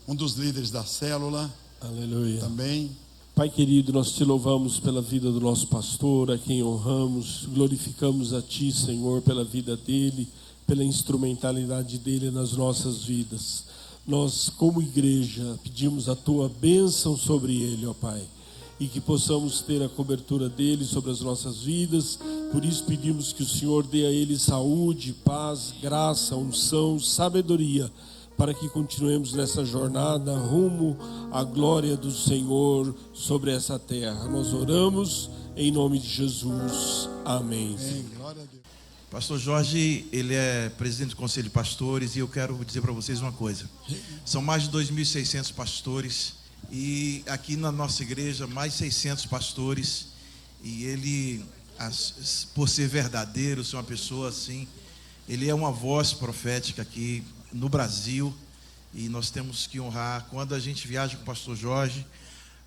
um dos líderes da célula. Aleluia. Também. Pai querido, nós te louvamos pela vida do nosso pastor, a quem honramos, glorificamos a ti, Senhor, pela vida dele, pela instrumentalidade dele nas nossas vidas. Nós, como igreja, pedimos a tua bênção sobre ele, ó Pai, e que possamos ter a cobertura dele sobre as nossas vidas. Por isso pedimos que o Senhor dê a ele saúde, paz, graça, unção, sabedoria, para que continuemos nessa jornada rumo à glória do Senhor sobre essa terra. Nós oramos em nome de Jesus. Amém. Glória a Deus. Pastor Jorge, ele é presidente do Conselho de Pastores, e eu quero dizer para vocês uma coisa. São mais de 2.600 pastores, e aqui na nossa igreja, mais 600 pastores, e ele, por ser verdadeiro, ser uma pessoa assim, ele é uma voz profética aqui no Brasil, e nós temos que honrar. Quando a gente viaja com o pastor Jorge,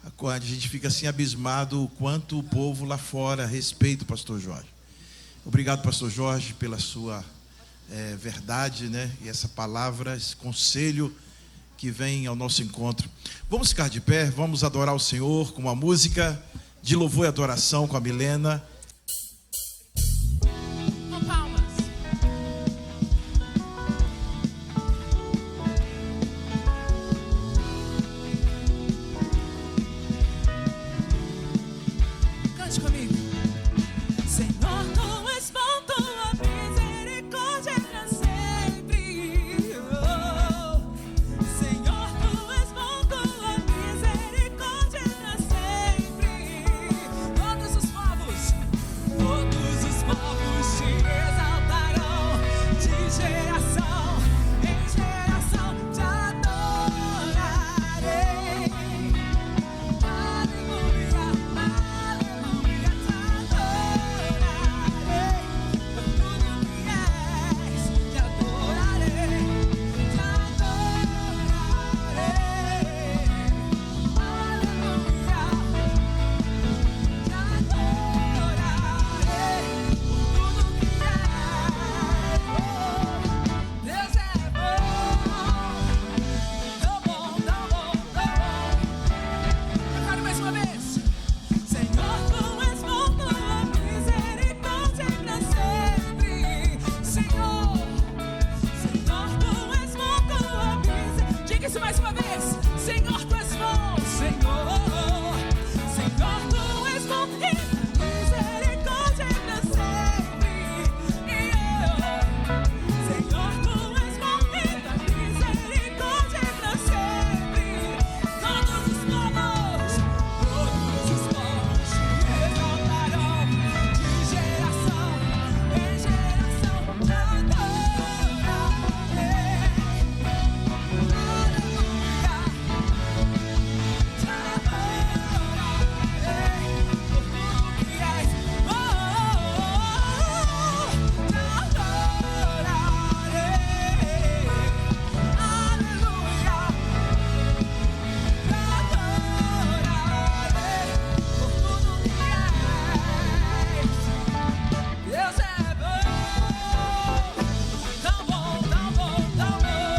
a gente fica assim abismado o quanto o povo lá fora respeita o pastor Jorge. Obrigado, pastor Jorge, pela sua verdade, né? E essa palavra, esse conselho que vem ao nosso encontro. Vamos ficar de pé, vamos adorar o Senhor com uma música de louvor e adoração com a Milena. Com palmas. Cante comigo. Senhor, tu és bom, tua misericórdia é pra sempre. Oh, Senhor, tu és bom, tua misericórdia é pra sempre. Todos os povos te exaltarão, de geração em geração te adorarei. Aleluia, aleluia, te adorarei. Por tudo que és, te adorarei, te adorarei. Aleluia, te adorarei. Por tudo que és, Deus é bom, tão bom, tão bom, tão bom. Eu quero mais uma vez. Senhor, tu és bom, tua misericórdia é pra sempre. Senhor, tu és bom, tua misericórdia. Diga isso mais uma vez. Senhor, tu és bom, Senhor, tu és bom, e misericórdia é pra sempre. Senhor, tu és bom, e misericórdia é pra sempre. Todos os povos te exaltarão, de geração em geração te adorarei. Aleluia, te adorarei. Por tudo que és, te adorarei. Aleluia, te adorarei. Por tudo que és, Deus é bom, tão bom, tão bom, tão bom.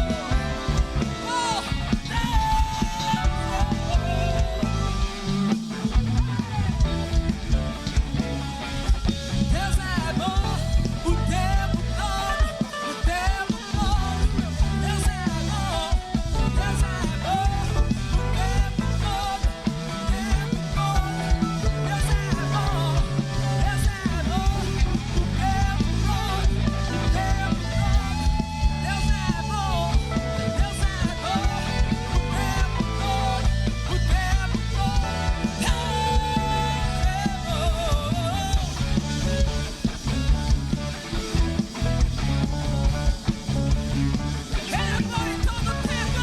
Oh, Deus é bom o tempo todo, o tempo todo. Deus é bom, Deus é bom o tempo todo, o tempo todo. Deus é bom, Deus é bom o tempo todo, o tempo todo. Deus é bom, Deus é bom o tempo todo, o tempo todo. É bom em todo tempo.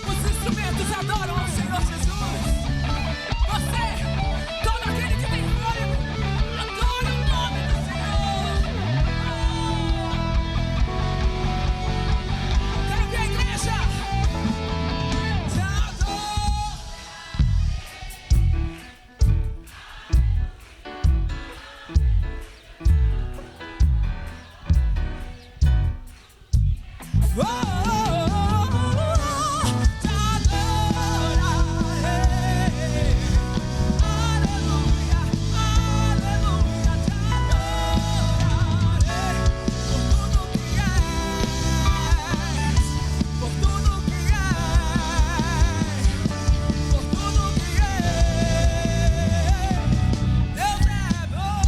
Os instrumentos adoram ao Senhor Jesus. Você, todo aquele que tem fôlego, adore o nome do Senhor. Quero ver a igreja. Te adoro. Oh, te adorarei. Aleluia, aleluia, te adorarei. Por tudo que és, por tudo que és, por tudo que és. Deus é bom.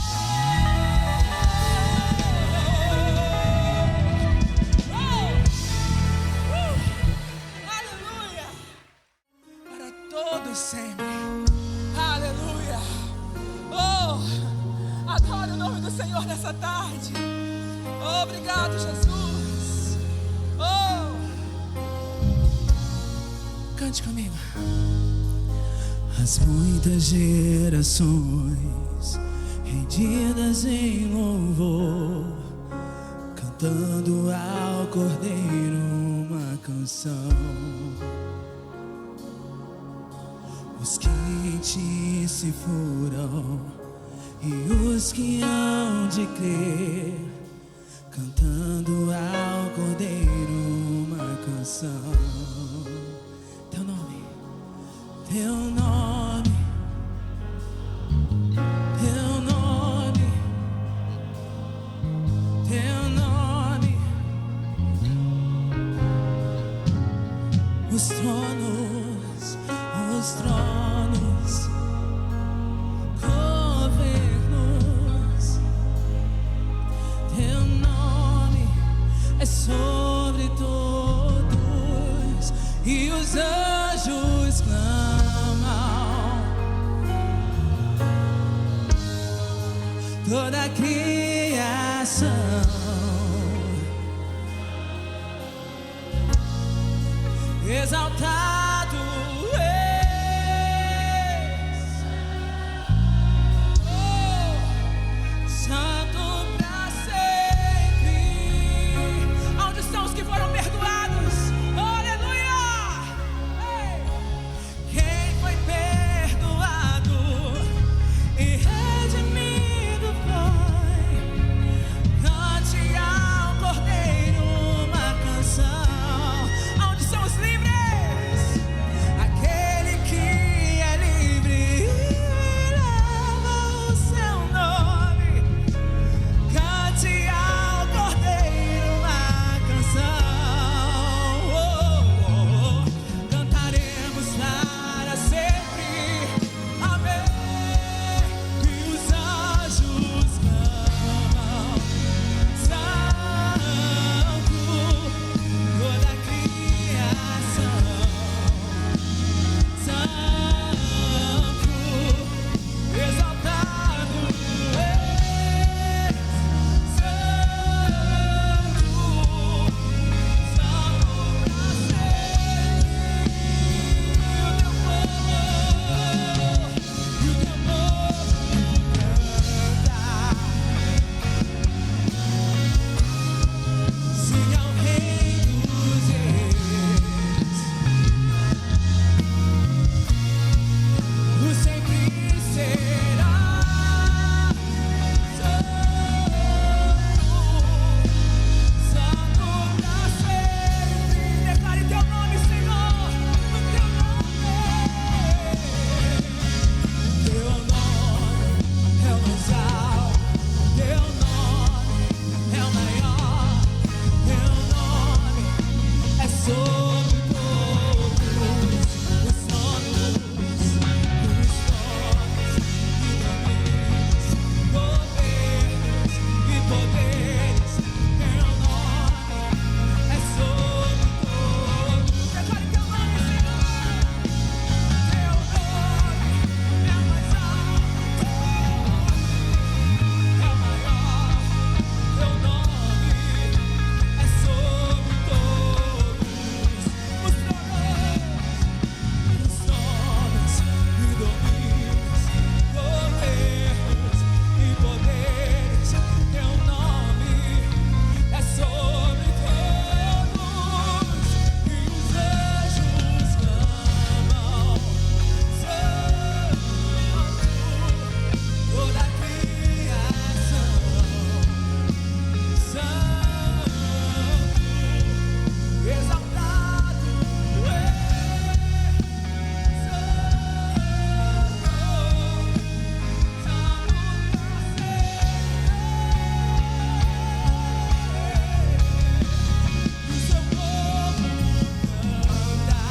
Aleluia! Para todos sempre. Aleluia! Oh, adoro o nome do Senhor nessa tarde. Obrigado, Jesus. Oh, cante comigo. As muitas gerações rendidas em louvor, cantando ao Cordeiro uma canção. Os que te se foram e os que hão de crer, cantando ao Cordeiro uma canção. Teu nome, teu nome, teu nome, teu nome. Os tronos, governos, teu nome é sobre todos, e os anjos clamam, toda a criação exaltado és, oh, santo pra sempre. Onde estão os que foram perdoados? Aleluia! Ei. Quem foi perdoado e redimido foi, cante ao Cordeiro uma canção. Onde são os livres? Aquele que é livre leva o seu nome. Cante ao Cordeiro uma canção. Oh, oh, oh. Cantaremos para sempre. Amém. E os anjos clamam, Santo, toda a criação, Santo, exaltado és, Santo, Santo pra sempre. E o teu povo canta, sim ao Rei dos Reis. Tu sempre serás santo, santo pra sempre. Declare teu nome, Senhor, o teu nome é o mais alto, teu nome é o maior, teu nome é sobre todos os tronos, governos e poderes. Teu nome é sobre todos. Declare teu nome, Senhor. Teu nome é o mais alto, é o maior. Teu nome é sobre todos os tronos e domínios, governos e poderes. Teu nome é sobre todos, e os anjos clamam, Santo, toda a criação, Santo, exaltado és, Santo, e seu povo canta,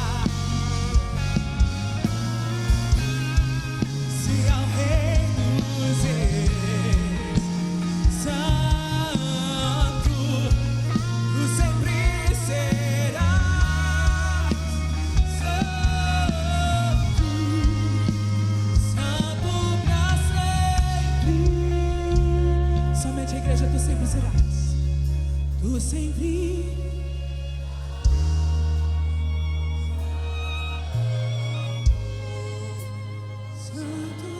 sim ao Rei dos Reis. Santo, tu sempre serás santo, santo pra sempre. Somente a igreja, tu sempre serás, tu sempre. Santo,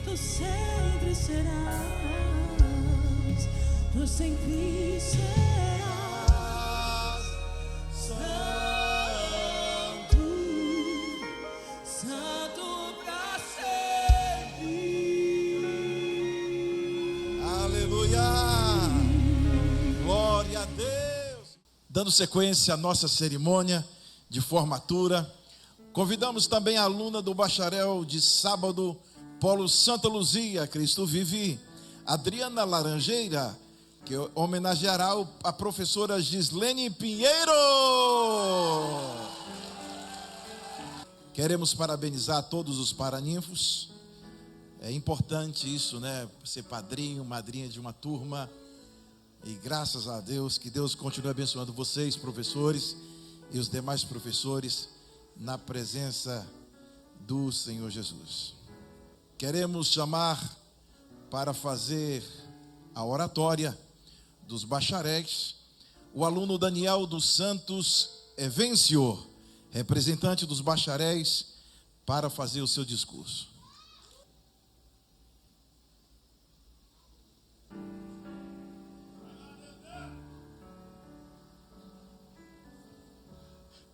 tu sempre serás, tu sempre serás santo. Glória a Deus. Dando sequência à nossa cerimônia de formatura, convidamos também a aluna do bacharel de sábado, Polo Santa Luzia, Cristo Vive, Adriana Laranjeira, que homenageará a professora Gislene Pinheiro. Queremos parabenizar todos os paraninfos. É importante isso, né? Ser padrinho, madrinha de uma turma. E graças a Deus, que Deus continue abençoando vocês, professores, e os demais professores, na presença do Senhor Jesus. Queremos chamar para fazer a oratória dos bacharéis o aluno Daniel dos Santos Evencio, representante dos bacharéis, para fazer o seu discurso.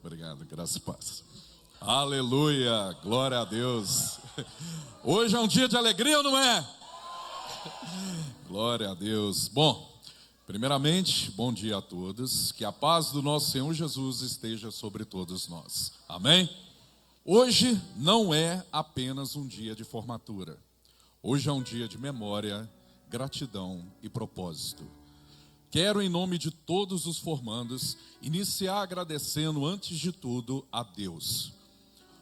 Obrigado, graças e paz. Aleluia, glória a Deus. Hoje é um dia de alegria ou não é? Glória a Deus. Bom, primeiramente, bom dia a todos. Que a paz do nosso Senhor Jesus esteja sobre todos nós. Amém? Hoje não é apenas um dia de formatura. Hoje é um dia de memória, gratidão e propósito. Quero, em nome de todos os formandos, iniciar agradecendo, antes de tudo, a Deus.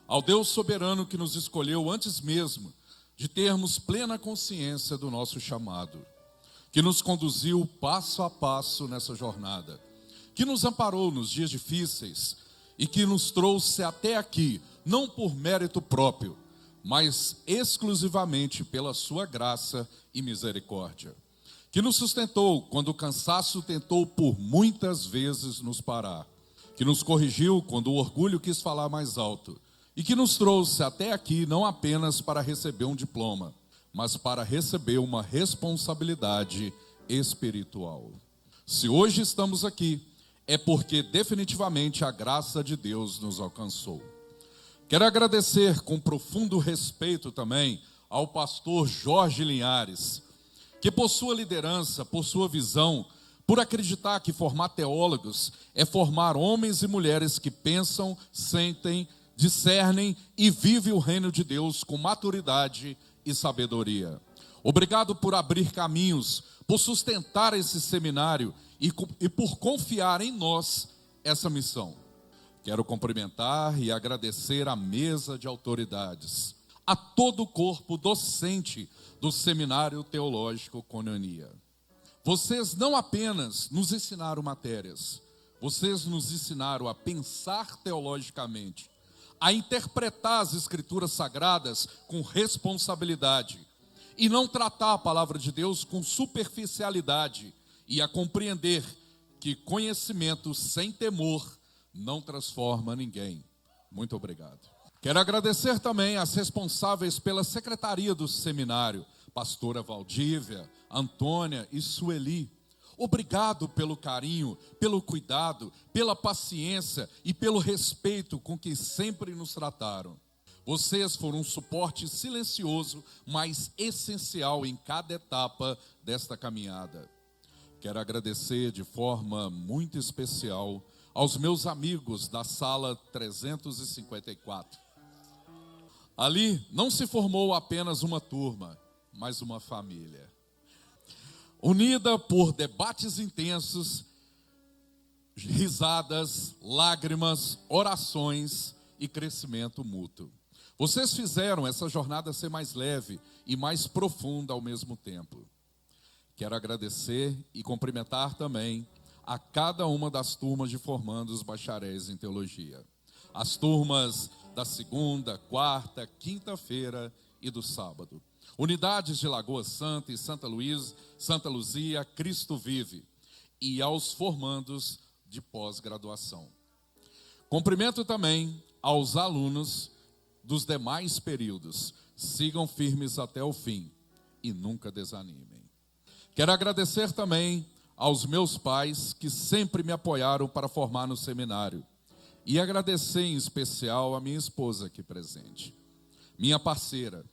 Ao Deus soberano que nos escolheu antes mesmo de termos plena consciência do nosso chamado, que nos conduziu passo a passo nessa jornada, que nos amparou nos dias difíceis e que nos trouxe até aqui, não por mérito próprio, mas exclusivamente pela sua graça e misericórdia. Que nos sustentou quando o cansaço tentou por muitas vezes nos parar, que nos corrigiu quando o orgulho quis falar mais alto, e que nos trouxe até aqui não apenas para receber um diploma, mas para receber uma responsabilidade espiritual. Se hoje estamos aqui, é porque definitivamente a graça de Deus nos alcançou. Quero agradecer com profundo respeito também ao pastor Jorge Linhares, que por sua liderança, por sua visão, por acreditar que formar teólogos é formar homens e mulheres que pensam, sentem, discernem e vivem o reino de Deus com maturidade e sabedoria. Obrigado por abrir caminhos, por sustentar esse seminário e por confiar em nós essa missão. Quero cumprimentar e agradecer a mesa de autoridades, a todo o corpo docente do Seminário Teológico Coinonia. Vocês não apenas nos ensinaram matérias, vocês nos ensinaram a pensar teologicamente, a interpretar as Escrituras Sagradas com responsabilidade e não tratar a palavra de Deus com superficialidade e a compreender que conhecimento sem temor não transforma ninguém. Muito obrigado. Quero agradecer também às responsáveis pela secretaria do seminário, pastora Valdívia, Antônia e Sueli. Obrigado pelo carinho, pelo cuidado, pela paciência e pelo respeito com que sempre nos trataram. Vocês foram um suporte silencioso, mas essencial em cada etapa desta caminhada. Quero agradecer de forma muito especial aos meus amigos da sala 354. Ali não se formou apenas uma turma, mas uma família, unida por debates intensos, risadas, lágrimas, orações e crescimento mútuo. Vocês fizeram essa jornada ser mais leve e mais profunda ao mesmo tempo. Quero agradecer e cumprimentar também a cada uma das turmas de formandos bacharéis em teologia. As turmas da segunda, quarta, quinta-feira e do sábado. Unidades de Lagoa Santa e Santa Luzia, Cristo Vive. E aos formandos de pós-graduação. Cumprimento também aos alunos dos demais períodos. Sigam firmes até o fim e nunca desanimem. Quero agradecer também aos meus pais que sempre me apoiaram para formar no seminário. E agradecer em especial a minha esposa aqui presente, minha parceira,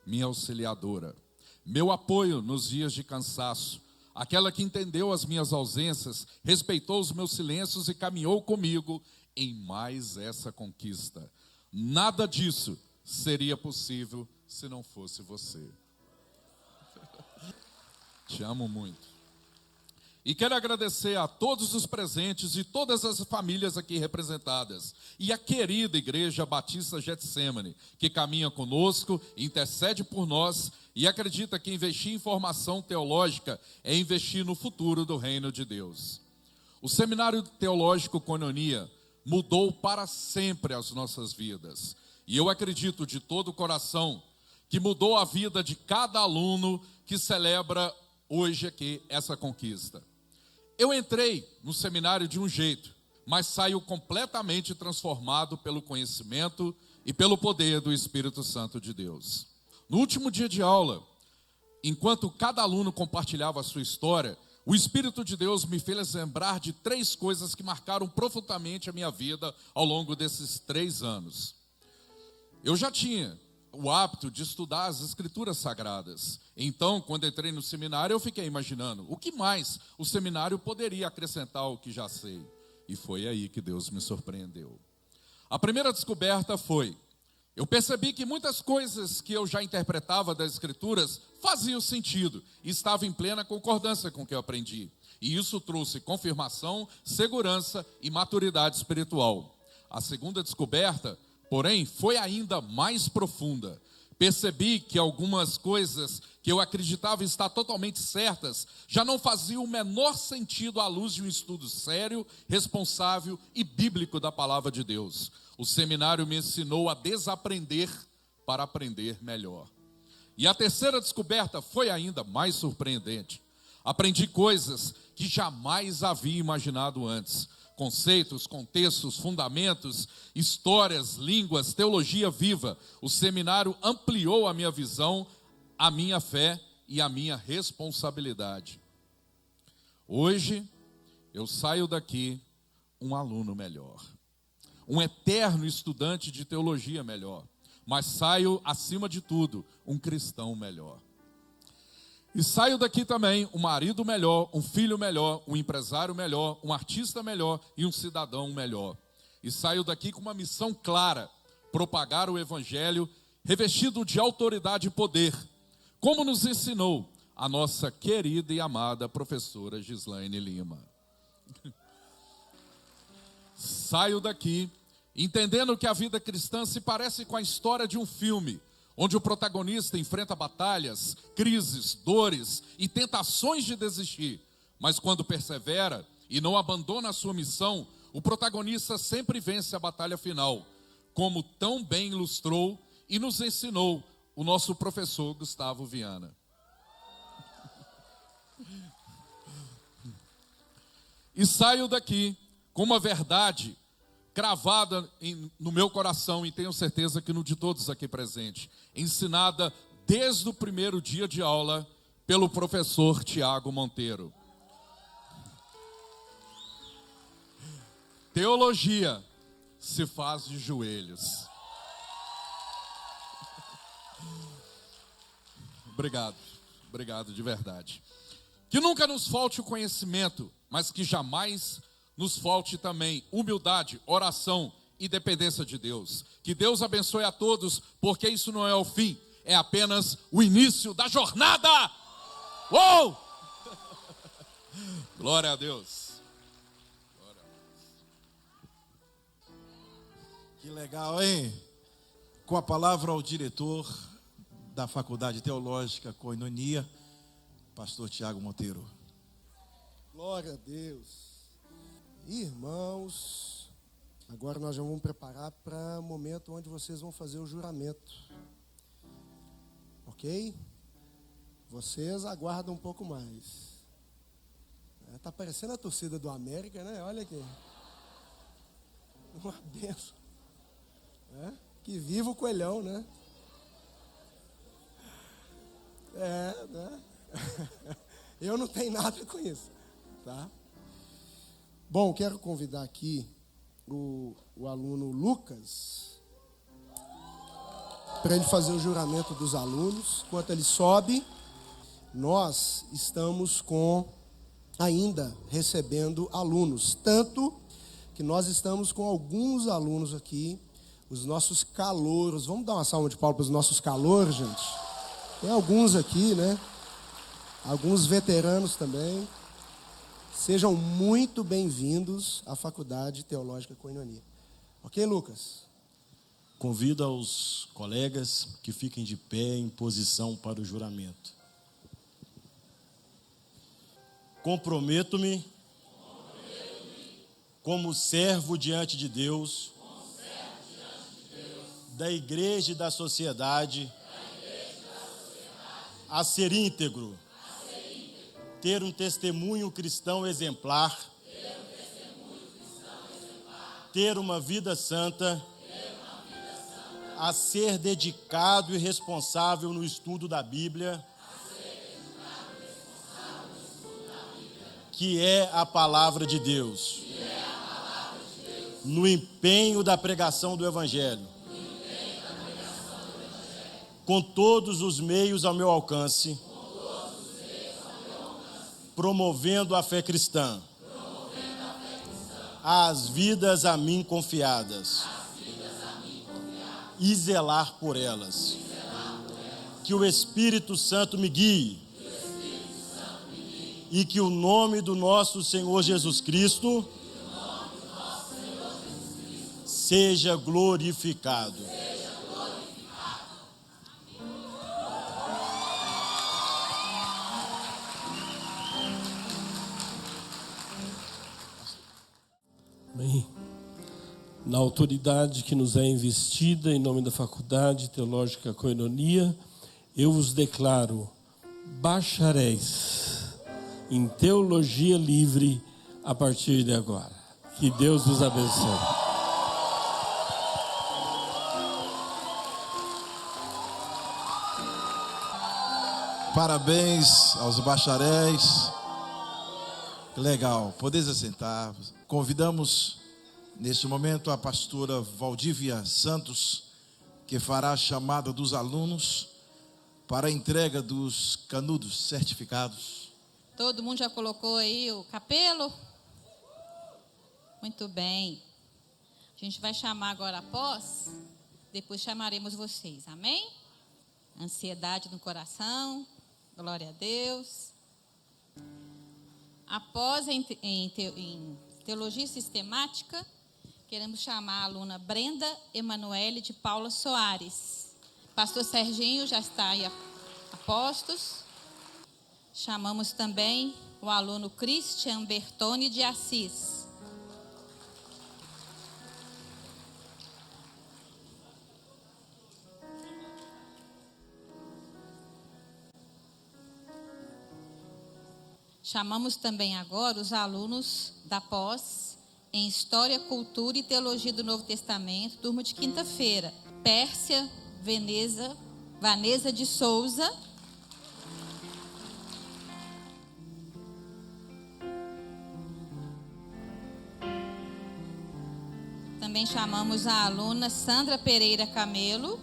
minha auxiliadora, meu apoio nos dias de cansaço, aquela que entendeu as minhas ausências, respeitou os meus silêncios e caminhou comigo em mais essa conquista. Nada disso seria possível se não fosse você. Te amo muito. E quero agradecer a todos os presentes e todas as famílias aqui representadas. E a querida Igreja Batista Getsemane, que caminha conosco, intercede por nós e acredita que investir em formação teológica é investir no futuro do reino de Deus. O Seminário Teológico Koinonia mudou para sempre as nossas vidas. E eu acredito de todo o coração que mudou a vida de cada aluno que celebra hoje aqui essa conquista. Eu entrei no seminário de um jeito, mas saio completamente transformado pelo conhecimento e pelo poder do Espírito Santo de Deus. No último dia de aula, enquanto cada aluno compartilhava a sua história, o Espírito de Deus me fez lembrar de 3 coisas que marcaram profundamente a minha vida ao longo desses 3 anos. Eu já tinha o hábito de estudar as Escrituras Sagradas. Então, quando entrei no seminário, eu fiquei imaginando o que mais o seminário poderia acrescentar ao que já sei. E foi aí que Deus me surpreendeu. A primeira descoberta foi: eu percebi que muitas coisas que eu já interpretava das Escrituras faziam sentido e estava em plena concordância com o que eu aprendi. E isso trouxe confirmação, segurança e maturidade espiritual. A segunda descoberta, porém, foi ainda mais profunda. Percebi que algumas coisas que eu acreditava estar totalmente certas já não faziam o menor sentido à luz de um estudo sério, responsável e bíblico da palavra de Deus. O seminário me ensinou a desaprender para aprender melhor. E a terceira descoberta foi ainda mais surpreendente. Aprendi coisas que jamais havia imaginado antes. Conceitos, contextos, fundamentos, histórias, línguas, teologia viva. O seminário ampliou a minha visão, a minha fé e a minha responsabilidade. Hoje, eu saio daqui um aluno melhor, um eterno estudante de teologia melhor, mas saio, acima de tudo, um cristão melhor. E saio daqui também um marido melhor, um filho melhor, um empresário melhor, um artista melhor e um cidadão melhor. E saio daqui com uma missão clara: propagar o evangelho revestido de autoridade e poder, como nos ensinou a nossa querida e amada professora Gislaine Lima. Saio daqui entendendo que a vida cristã se parece com a história de um filme, onde o protagonista enfrenta batalhas, crises, dores e tentações de desistir. Mas quando persevera e não abandona a sua missão, o protagonista sempre vence a batalha final, como tão bem ilustrou e nos ensinou o nosso professor Gustavo Viana. E saio daqui com uma verdade cravada no meu coração, e tenho certeza que no de todos aqui presentes, ensinada desde o primeiro dia de aula pelo professor Tiago Monteiro. Teologia se faz de joelhos. Obrigado de verdade. Que nunca nos falte o conhecimento, mas que jamais nos falte também humildade, oração e dependência de Deus. Que Deus abençoe a todos, porque isso não é o fim, é apenas o início da jornada. Uou! Glória a Deus. Que legal, hein? Com a palavra ao diretor da Faculdade Teológica Koinonia, pastor Tiago Monteiro. Glória a Deus. Irmãos, agora nós já vamos preparar para o momento onde vocês vão fazer o juramento. Ok? Vocês aguardam um pouco mais. Está parecendo a torcida do América, né? Olha aqui. Uma benção. Que viva o coelhão, né? Né? Eu não tenho nada com isso, tá? Bom, quero convidar aqui o aluno Lucas para ele fazer o juramento dos alunos. Enquanto ele sobe, nós estamos ainda recebendo alunos, tanto que nós estamos com alguns alunos aqui, os nossos calouros. Vamos dar uma salva de palmas para os nossos calouros, gente? Tem alguns aqui, né? Alguns veteranos também. Sejam muito bem-vindos à Faculdade Teológica Koinonia. Ok, Lucas? Convido aos colegas que fiquem de pé em posição para o juramento. Comprometo-me como servo diante de Deus, da igreja e da sociedade, a ser íntegro, ter um testemunho cristão exemplar, ter uma vida santa, a ser dedicado e responsável no estudo da Bíblia, que é a palavra de Deus, no empenho da pregação do Evangelho, com todos os meios ao meu alcance, promovendo a fé cristã, as vidas a mim confiadas, e zelar por elas. Que o Espírito Santo me guie, e que o nome do nosso Senhor Jesus Cristo seja glorificado. Amém. Na autoridade que nos é investida, em nome da Faculdade Teológica Koinonia, eu vos declaro bacharéis em teologia livre a partir de agora. Que Deus vos abençoe. Parabéns aos bacharéis. Que legal. Podeis assentar. Convidamos neste momento a pastora Valdívia Santos, que fará a chamada dos alunos para a entrega dos canudos certificados. Todo mundo já colocou aí o capelo? Muito bem. A gente vai chamar agora após, depois chamaremos vocês, amém? Ansiedade no coração, glória a Deus. Após em Teologia Sistemática, queremos chamar a aluna Brenda Emanuele de Paula Soares. Pastor Serginho já está aí a postos. Chamamos também o aluno Christian Bertone de Assis. Chamamos também agora os alunos da pós em História, Cultura e Teologia do Novo Testamento, turma de quinta-feira. Pérsia Vanessa de Souza. Também chamamos a aluna Sandra Pereira Camelo.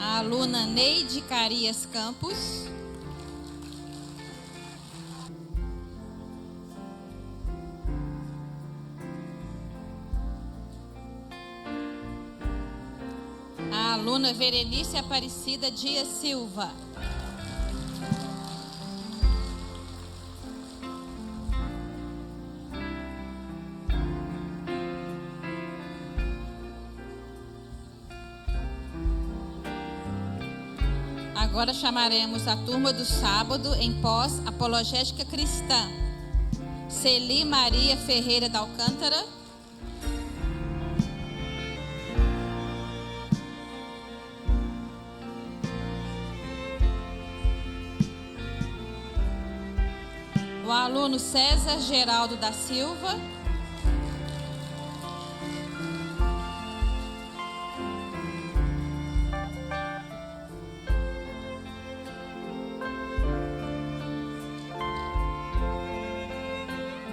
A aluna Neide Carias Campos. A aluna Verenice Aparecida Dias Silva. Agora chamaremos a turma do sábado em pós apologética cristã. Celi Maria Ferreira da Alcântara. O aluno César Geraldo da Silva.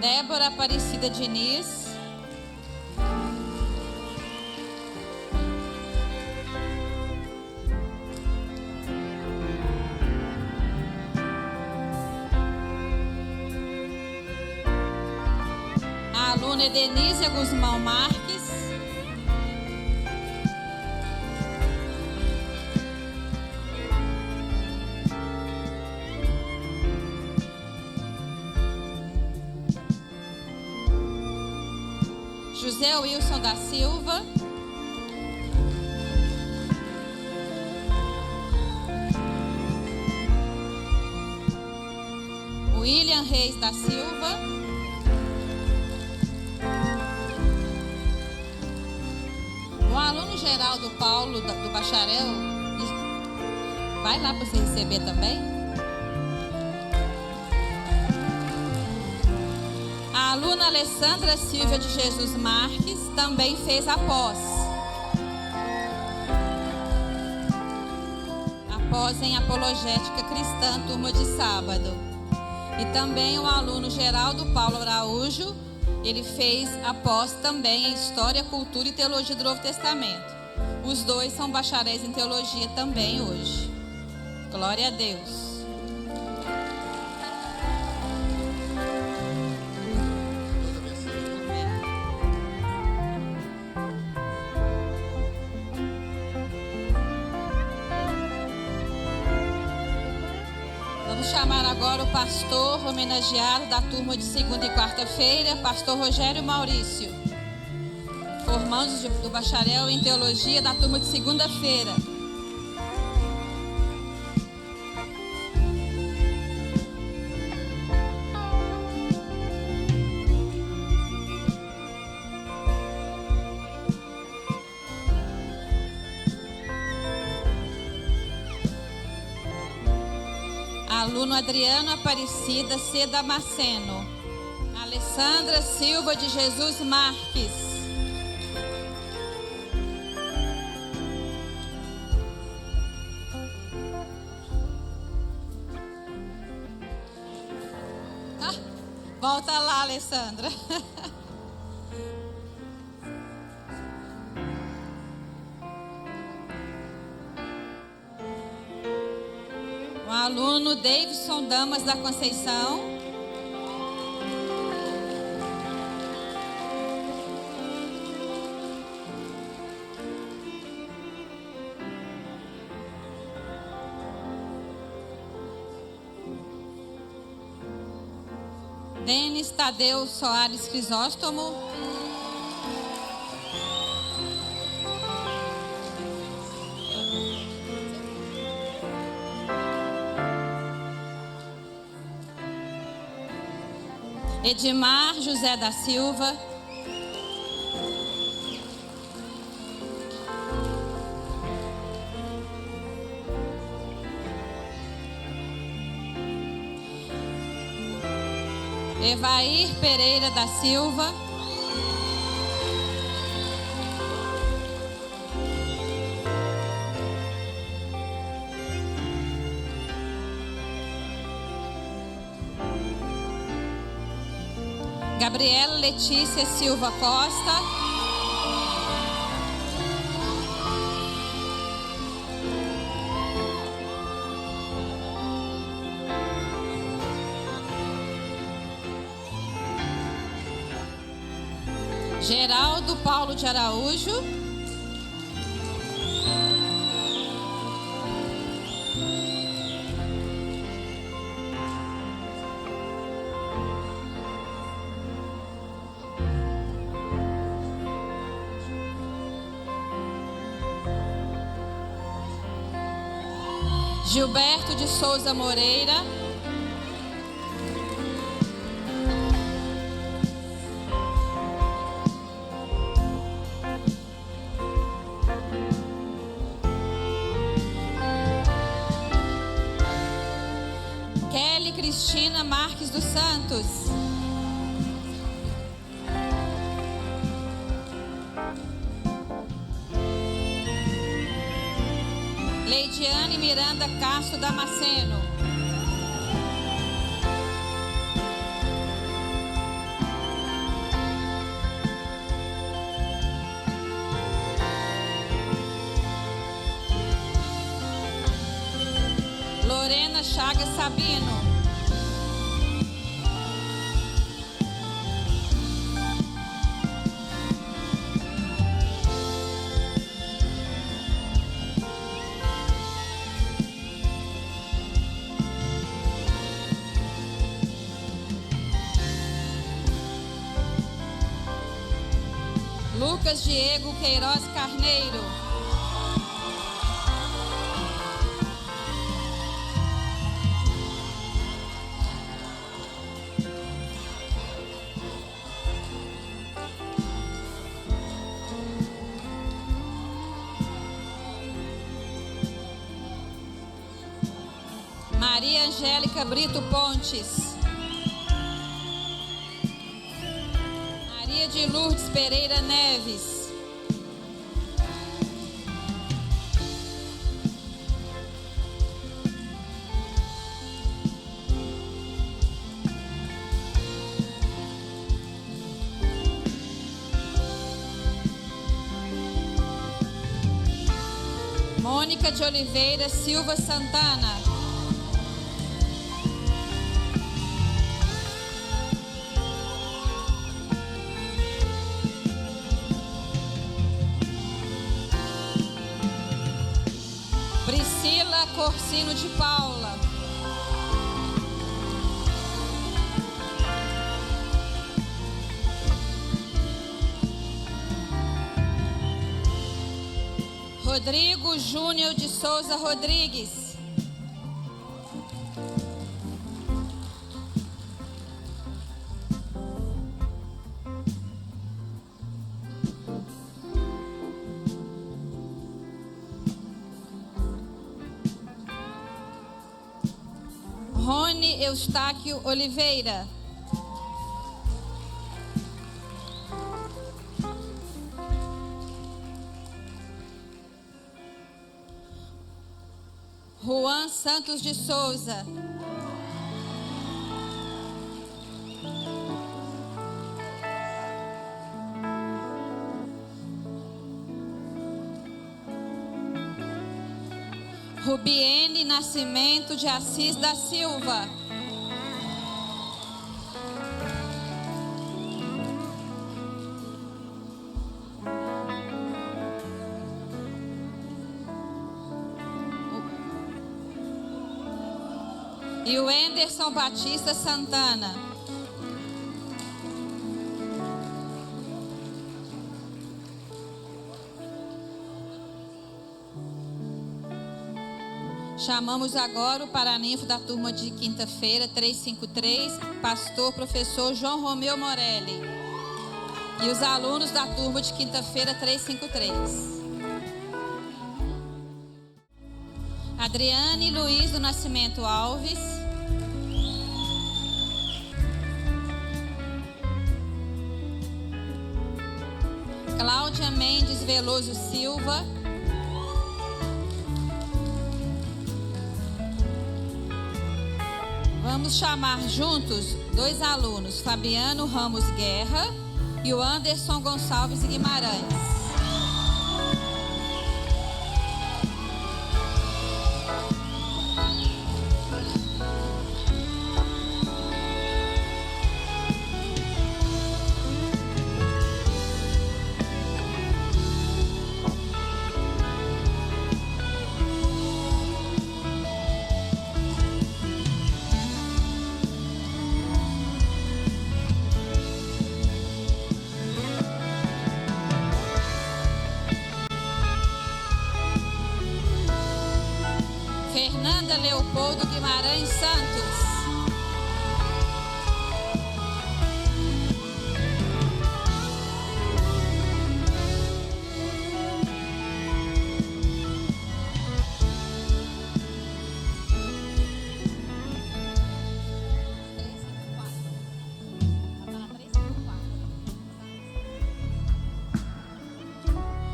Débora Aparecida Diniz. A aluna Denise Guzmão Marques. José Wilson da Silva. William Reis da Silva. O aluno Geraldo Paulo do bacharel. Vai lá para você receber também. A aluna Alessandra Silva de Jesus Marques também fez a pós. A pós em Apologética Cristã, turma de sábado. E também o aluno Geraldo Paulo Araújo, ele fez a pós também em História, Cultura e Teologia do Novo Testamento. Os dois são bacharéis em Teologia também hoje. Glória a Deus. Vamos chamar agora o pastor homenageado da turma de segunda e quarta-feira, pastor Rogério Maurício, formandos do bacharel em teologia da turma de segunda-feira. Aluno Adriano Aparecida C. Damasceno. Alessandra Silva de Jesus Marques. Volta lá, Alessandra. O aluno Davidson Damas da Conceição. Denis Tadeu Soares Crisóstomo. Edmar José da Silva. Evair Pereira da Silva. Gabriela Letícia Silva Costa. Geraldo Paulo de Araújo. Gilberto de Souza Moreira. Kelly Cristina Marques dos Santos. Leidiane Miranda Castro Damasceno. Chagas Sabino. Lucas Diego Queiroz Carneiro. Maria Angélica Brito Pontes. Maria de Lourdes Pereira Neves. Mônica de Oliveira Silva Santana. Priscila Corsino de Paula. Rodrigo Júnior de Souza Rodrigues. Rony Eustáquio Oliveira. Juan Santos de Souza. Rubiene Nascimento de Assis da Silva. E o Enderson Batista Santana. Chamamos agora o paraninfo da turma de quinta-feira, 353, pastor professor João Romeu Morelli. E os alunos da turma de quinta-feira, 353. Adriane Luiz do Nascimento Alves. Cláudia Mendes Veloso Silva. Vamos chamar juntos dois alunos, Fabiano Ramos Guerra e o Anderson Gonçalves Guimarães. Fernanda Leopoldo Guimarães Santos.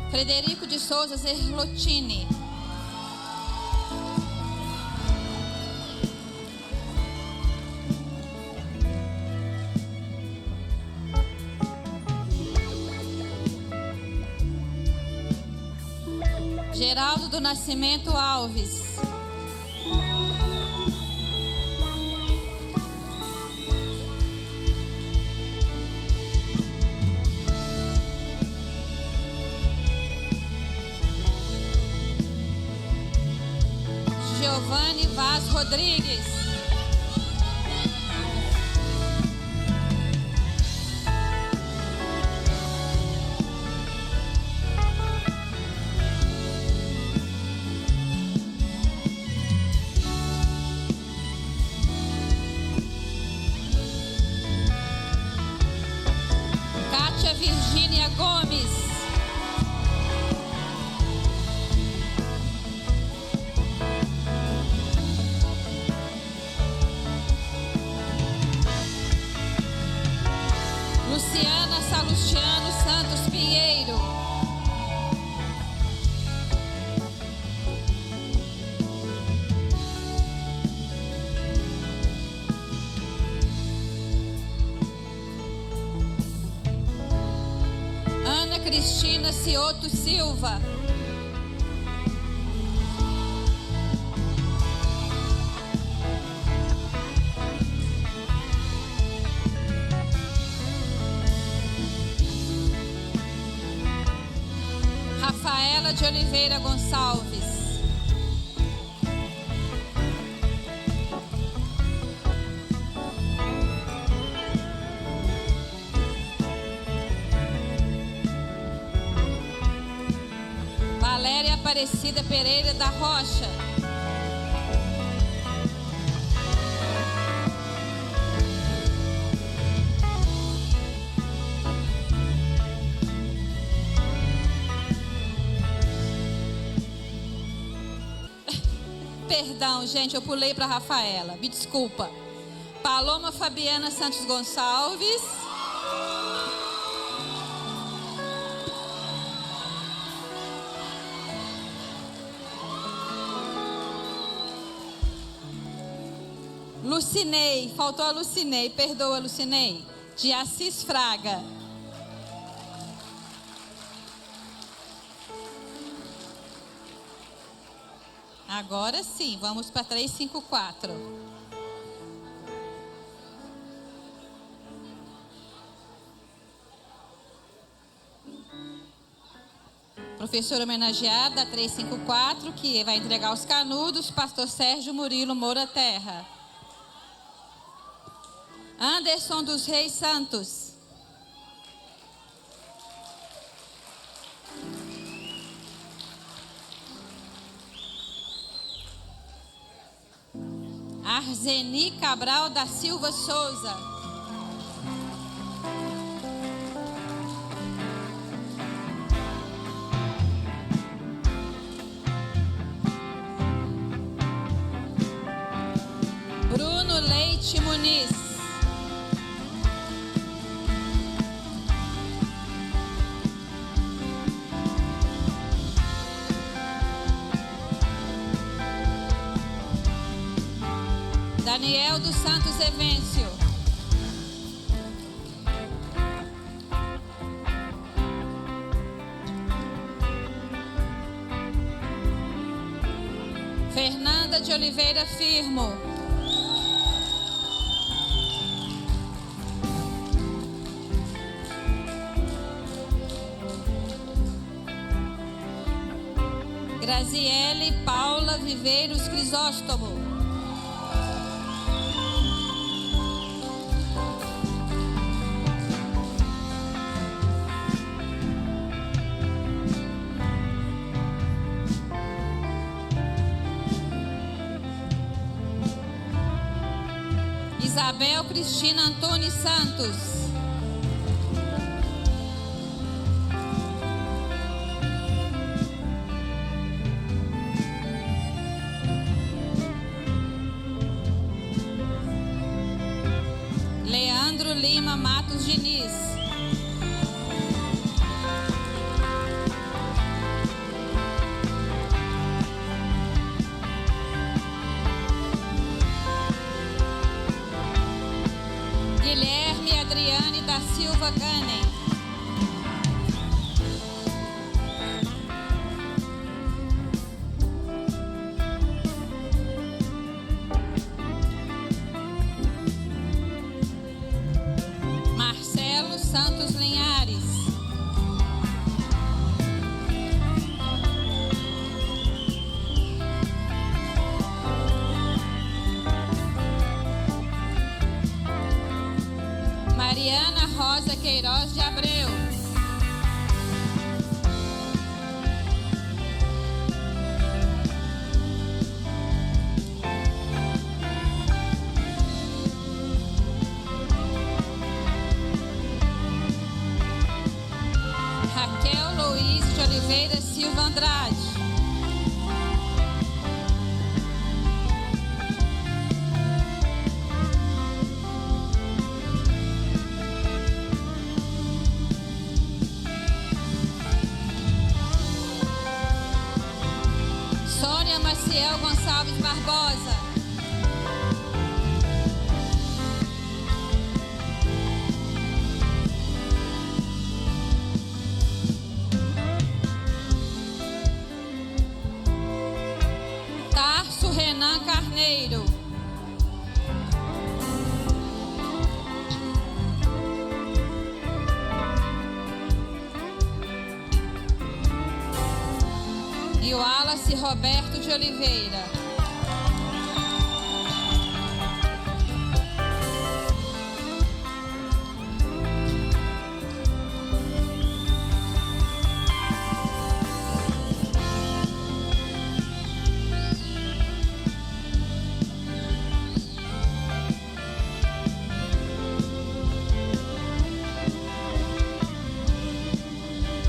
Frederico de Souza Zerlotini. Geraldo do Nascimento Alves. Rodrigues. Kátia Virgínia Gomes. Luciana Salustiano Santos Pinheiro. Ana Cristina Cioto Silva. Rafaela de Oliveira Gonçalves. Valéria Aparecida Pereira da Rocha. Perdão, gente, eu pulei para Rafaela. Me desculpa. Paloma Fabiana Santos Gonçalves. Lucinei, faltou a Lucinei, perdoa Lucinei, de Assis Fraga. Agora sim, vamos para 354. Professora homenageada 354, que vai entregar os canudos, pastor Sérgio Murilo Moura Terra. Anderson dos Reis Santos. Arzeni Cabral da Silva Souza. Bruno Leite Muniz. Daniel dos Santos Evêncio. Fernanda de Oliveira Firmo. Graziele Paula Viveiros Crisóstomo. Isabel Cristina Antônio Santos. Leandro Lima Matos Diniz. Guilherme Adriane da Silva Ganem. Marcelo Santos Linhares. Mariana Rosa Queiroz de Abreu. Raquel Luiz de Oliveira Silva Andrade. Sônia Maciel Gonçalves Barbosa. Tarso Renan Carneiro. E o Wallace Roberto de Oliveira.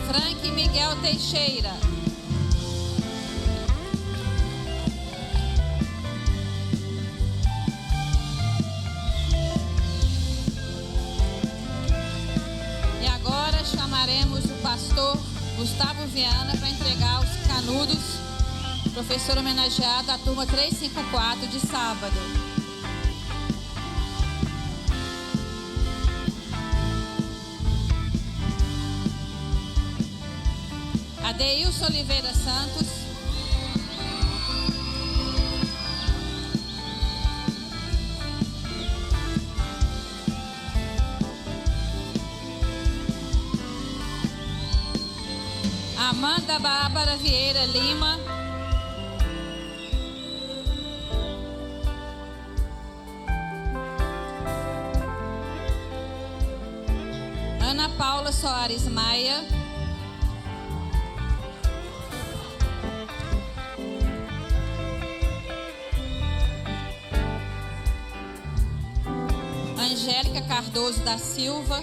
Frank Miguel Teixeira. E agora chamaremos o pastor Gustavo Viana para entregar os canudos, professor homenageado da turma 354 de sábado. Adeilson Oliveira Santos. Amanda Bárbara Vieira Lima. Ana Paula Soares Maia. Angélica Cardoso da Silva.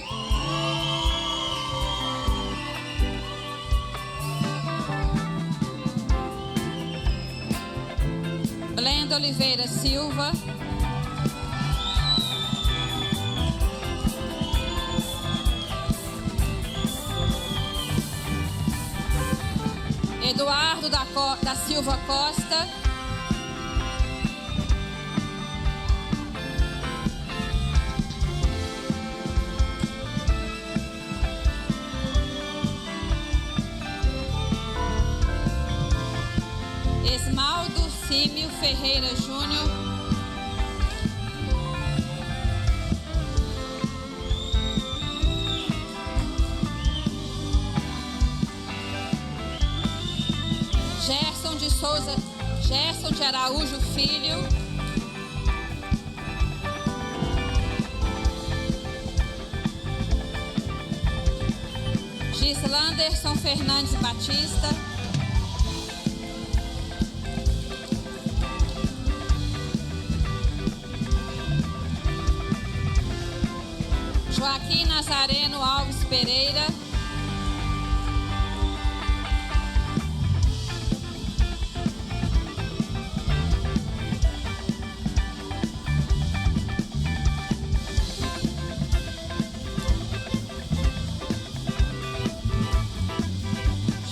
Blenda Oliveira Silva. Eduardo da Silva Costa. Esmaldo Címio Ferreira Júnior. Gerson de Araújo Filho. Gislanderson Fernandes Batista. Joaquim Nazareno Alves Pereira.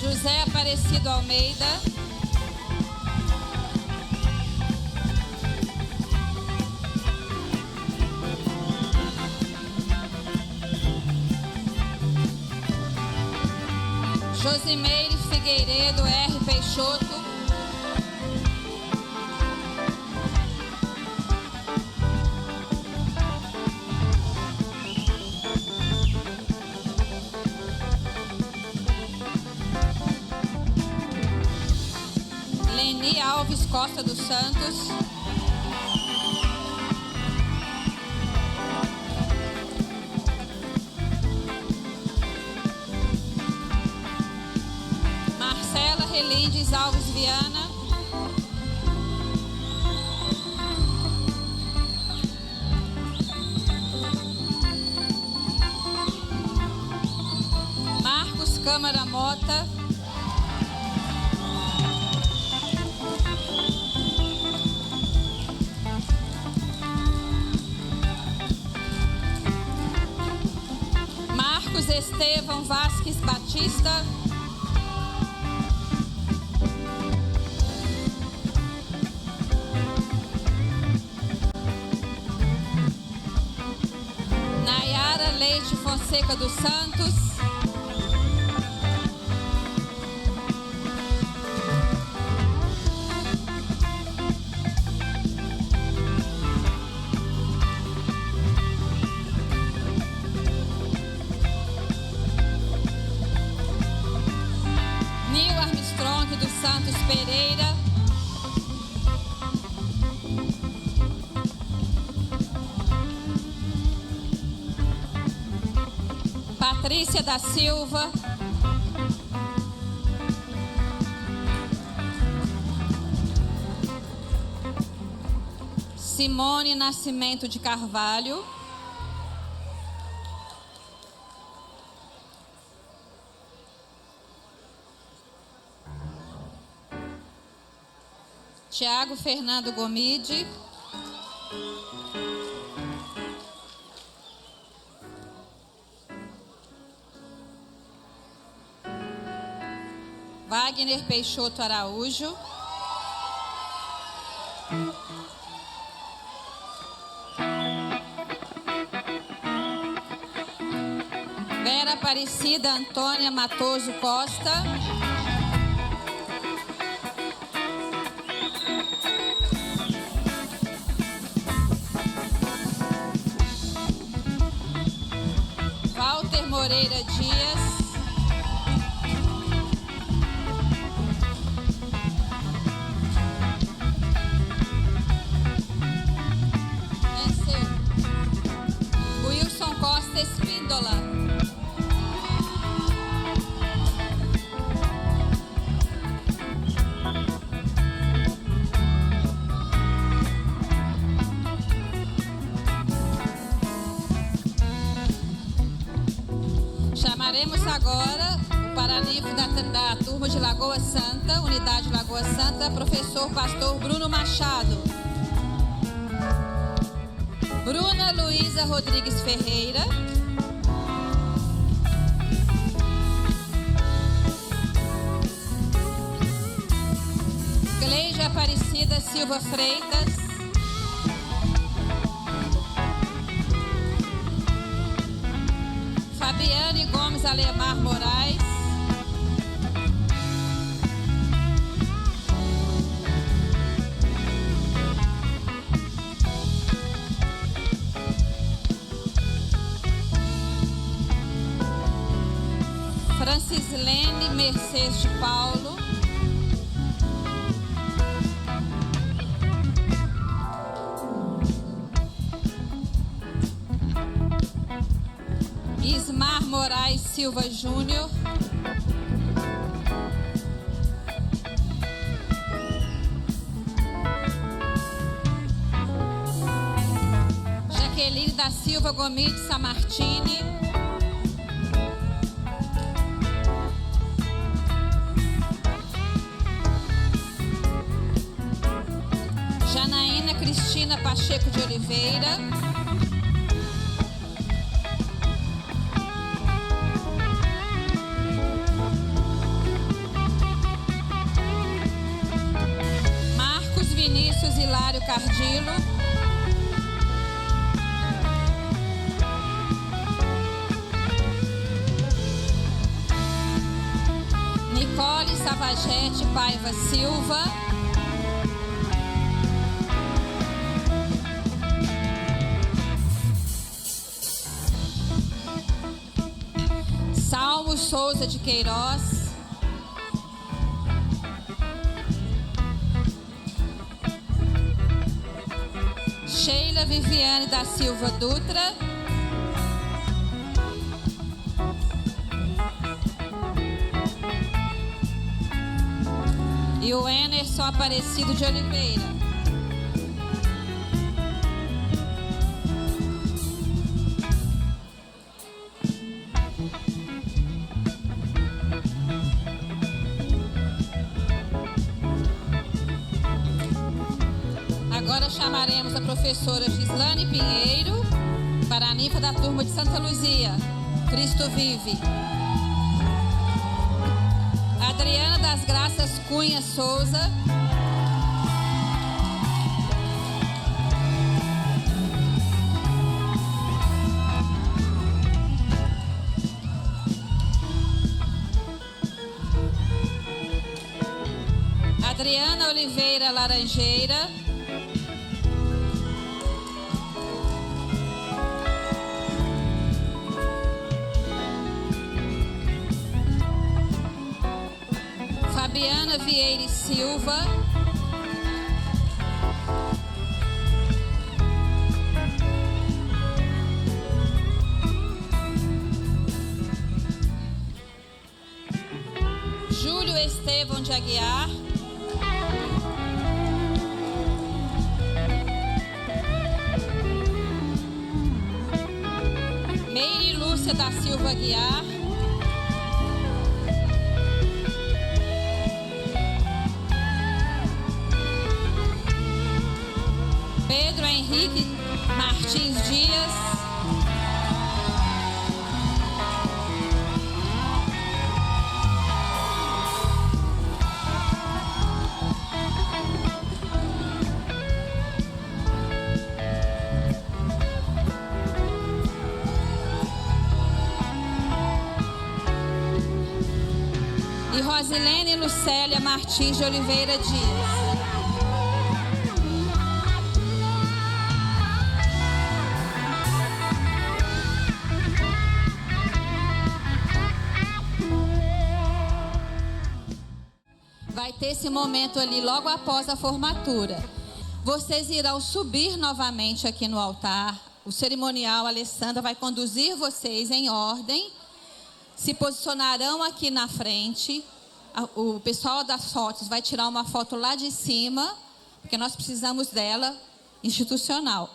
José Aparecido Almeida. Josimeire Figueiredo R. Peixoto. Leni Alves Costa dos Santos. Luiz Alves Viana. Marcos Câmara Mota. Marcos Estevão Vasques Batista. Nayara Leite Fonseca dos Santos. Nil Armstrong dos Santos Pereira. Patrícia da Silva. Simone Nascimento de Carvalho. Tiago Fernando Gomide. Wagner Peixoto Araújo. Vera Aparecida Antônia Matoso Costa. Walter Moreira Dias. Venceu. Wilson Costa Espíndola. Chamaremos agora o paraninfo da turma de Lagoa Santa, unidade Lagoa Santa, professor pastor Bruno Machado. Bruna Luísa Rodrigues Ferreira. Cleide Aparecida Silva Freitas. Fabiane Gomes Alemar Moraes. Francislene Mercedes de Paulo. Ismar Moraes Silva Júnior. Jaqueline da Silva Gomide Samartini. Janaína Cristina Pacheco de Oliveira. Marcos Vinícius Hilário Cardilo. Nicole Savagete Paiva Silva. Salmo Souza de Queiroz. Sheila Viviane da Silva Dutra. E o Enerson Aparecido de Oliveira. Agora chamaremos a professora Gislane Pinheiro para a ninfa da turma de Santa Luzia. Cristo vive. Adriana das Graças Cunha Souza. Adriana Oliveira Laranjeira. Fabiana Vieira Silva. Júlio Estevão de Aguiar. Meire Lúcia da Silva Aguiar. Pedro Henrique Martins Dias. E Rosilene Lucélia Martins de Oliveira Dias. Vai ter esse momento ali logo após a formatura. Vocês irão subir novamente aqui no altar. O cerimonial, a Alessandra vai conduzir vocês em ordem. Se posicionarão aqui na frente. O pessoal das fotos vai tirar uma foto lá de cima, porque nós precisamos dela, institucional.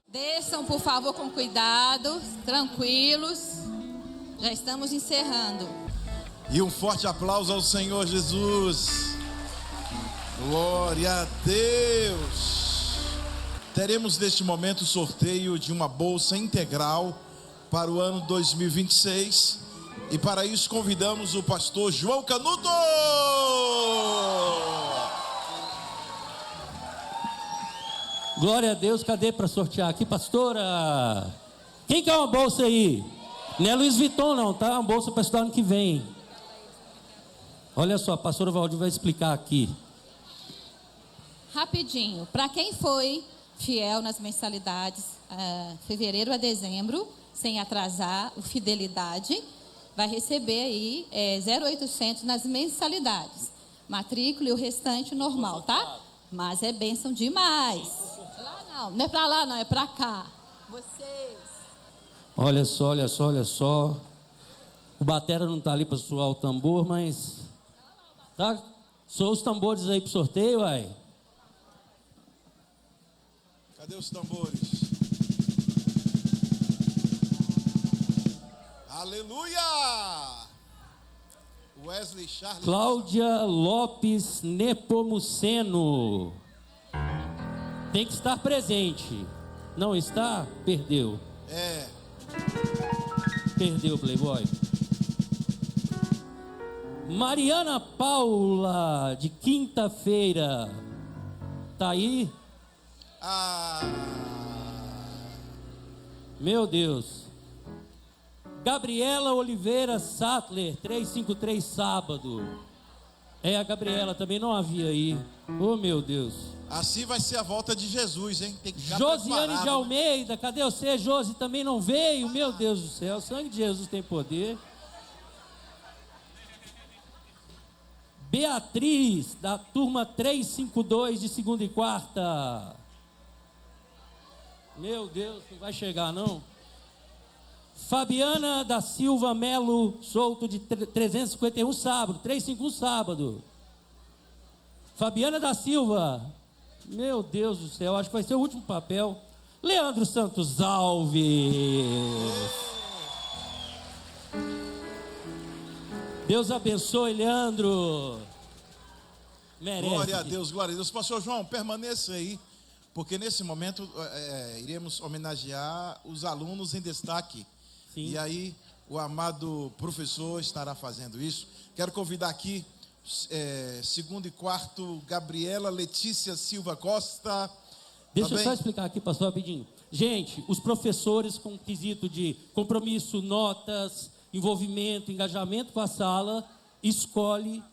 Desçam, por favor, com cuidado, tranquilos. Já estamos encerrando. E um forte aplauso ao Senhor Jesus. Glória a Deus. Teremos neste momento o sorteio de uma bolsa integral para o ano 2026. E para isso convidamos o pastor João Canuto. Glória a Deus, cadê para sortear aqui, pastora? Quem quer uma bolsa aí? Não é Louis Vuitton não, tá? Uma bolsa para estudar ano que vem. Olha só, a pastora Valdir vai explicar aqui. Rapidinho, para quem foi fiel nas mensalidades, fevereiro a dezembro, sem atrasar, o Fidelidade, vai receber aí 0,800 nas mensalidades. Matrícula e o restante normal, tá? Mas é bênção demais. Não é para lá não, é para cá. Vocês. Olha só, olha só, olha só. O batera não está ali para soar o tambor, mas... Tá? Sou os tambores aí pro sorteio, uai. Cadê os tambores? Aleluia! Wesley Charles. Cláudia Lopes Nepomuceno. Tem que estar presente. Não está? Perdeu. É. Perdeu, Playboy. Mariana Paula, de quinta-feira. Tá aí? Ah. Meu Deus. Gabriela Oliveira Sattler, 353, sábado. É, a Gabriela também não havia aí. Oh, meu Deus. Assim vai ser a volta de Jesus, hein? Tem que ficar Josiane preparado, de né? Almeida, cadê você? Josi também não veio. Meu Deus do céu, o sangue de Jesus tem poder. Beatriz, da turma 352, de segunda e quarta. Meu Deus, não vai chegar não. Fabiana da Silva Melo Souto, de 351, sábado. 351, sábado. Fabiana da Silva. Meu Deus do céu, acho que vai ser o último papel. Leandro Santos Alves. Deus abençoe, Leandro. Merece. Glória a Deus, glória a Deus. Pastor João, permaneça aí, porque nesse momento iremos homenagear os alunos em destaque. Sim. E aí o amado professor estará fazendo isso. Quero convidar aqui, segundo e quarto, Gabriela Letícia Silva Costa. Deixa Também... eu só explicar aqui, pastor, rapidinho. Gente, os professores com quesito de compromisso, notas, envolvimento, engajamento com a sala, escolhe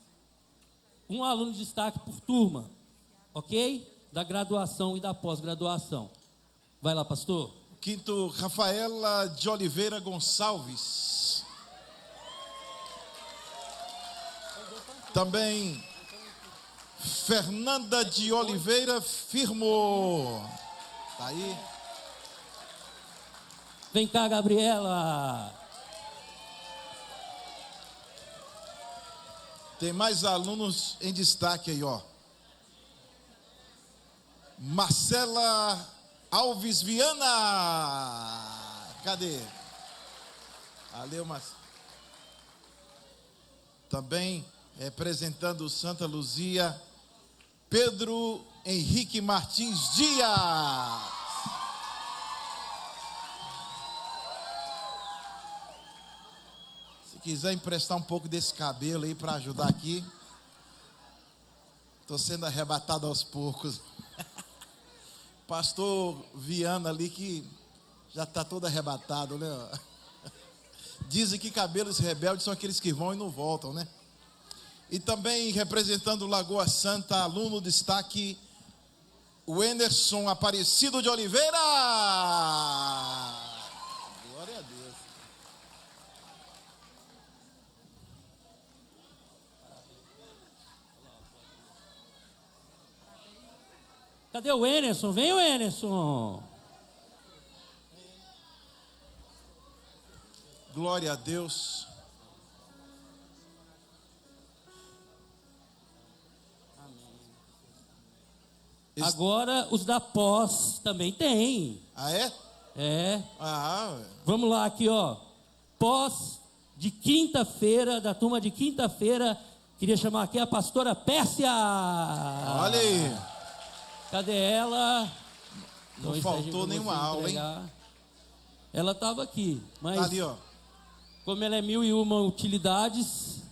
um aluno de destaque por turma, ok? Da graduação e da pós-graduação. Vai lá, pastor. Quinto, Rafaela de Oliveira Gonçalves. Também Fernanda de Oliveira Firmo. Tá aí. Vem cá, Gabriela. Tem mais alunos em destaque aí, ó. Marcela Alves Viana. Cadê? Valeu, Marcelo. Também representando Santa Luzia, Pedro Henrique Martins Dias. Se quiser emprestar um pouco desse cabelo aí para ajudar aqui. Estou sendo arrebatado aos poucos. Pastor Viana ali que já está todo arrebatado, né? Dizem que cabelos rebeldes são aqueles que vão e não voltam, né? E também representando Lagoa Santa, aluno destaque, o Enerson Aparecido de Oliveira. Glória a Deus. Cadê o Enerson? Vem o Enerson. Glória a Deus. Agora os da pós também tem. Ah, é? É. Ah, Vamos lá aqui, ó. Pós de quinta-feira, da turma de quinta-feira. Queria chamar aqui a pastora Pérsia. olha aí. Cadê ela? Não Então, faltou isso aí pra nenhuma você aula, hein? entregar. Ela estava aqui, mas Tá ali, ó. como ela é 1001 utilidades.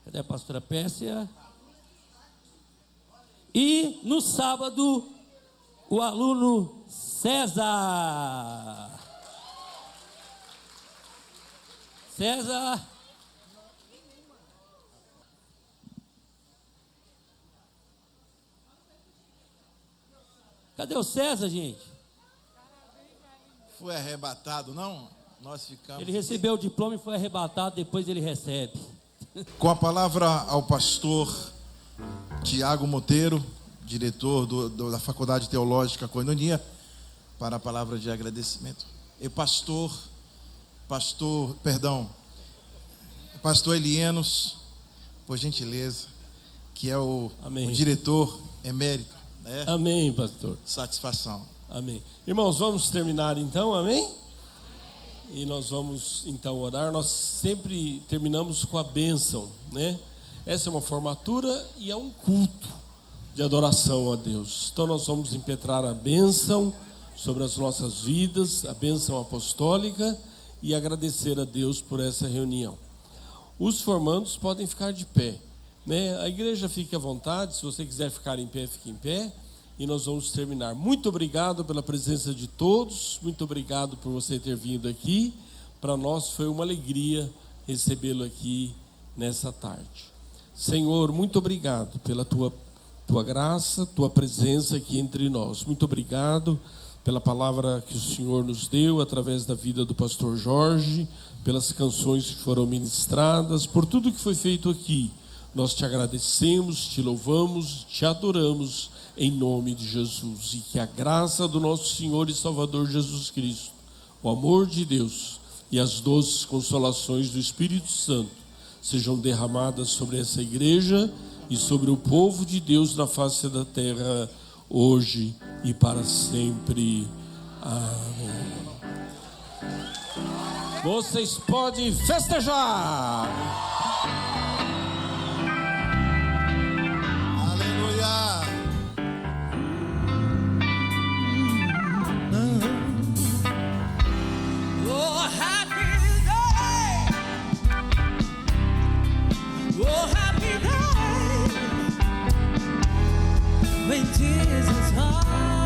Cadê a pastora Pérsia? E no sábado, o aluno César. César. Cadê o César, gente? Foi arrebatado, não? Nós ficamos. Ele recebeu o diploma e foi arrebatado, depois ele recebe. Com a palavra ao pastor Tiago Monteiro, diretor da Faculdade Teológica Coinonia, para a palavra de agradecimento. E pastor Elienos, por gentileza, que é o Amém. diretor emérito, né? Amém, pastor. Satisfação. Amém. Irmãos, vamos terminar então, amém? E nós vamos então orar. Nós sempre terminamos com a bênção, né? Essa é uma formatura e é um culto de adoração a Deus. Então nós vamos impetrar a bênção sobre as nossas vidas, a bênção apostólica, e agradecer a Deus por essa reunião. Os formandos podem ficar de pé, né? A igreja fique à vontade, se você quiser ficar em pé, fique em pé, e nós vamos terminar. Muito obrigado pela presença de todos, muito obrigado por você ter vindo aqui. Para nós foi uma alegria recebê-lo aqui nessa tarde. Senhor, muito obrigado pela tua graça, tua presença aqui entre nós. Muito obrigado pela palavra que o Senhor nos deu através da vida do pastor Jorge, pelas canções que foram ministradas, por tudo que foi feito aqui. Nós te agradecemos, te louvamos, te adoramos em nome de Jesus. E que a graça do nosso Senhor e Salvador Jesus Cristo, o amor de Deus e as doces consolações do Espírito Santo sejam derramadas sobre essa igreja e sobre o povo de Deus na face da terra, hoje e para sempre. Amém. Vocês podem festejar. Aleluia! Oh, happy day. Oh, happy day. When Jesus comes.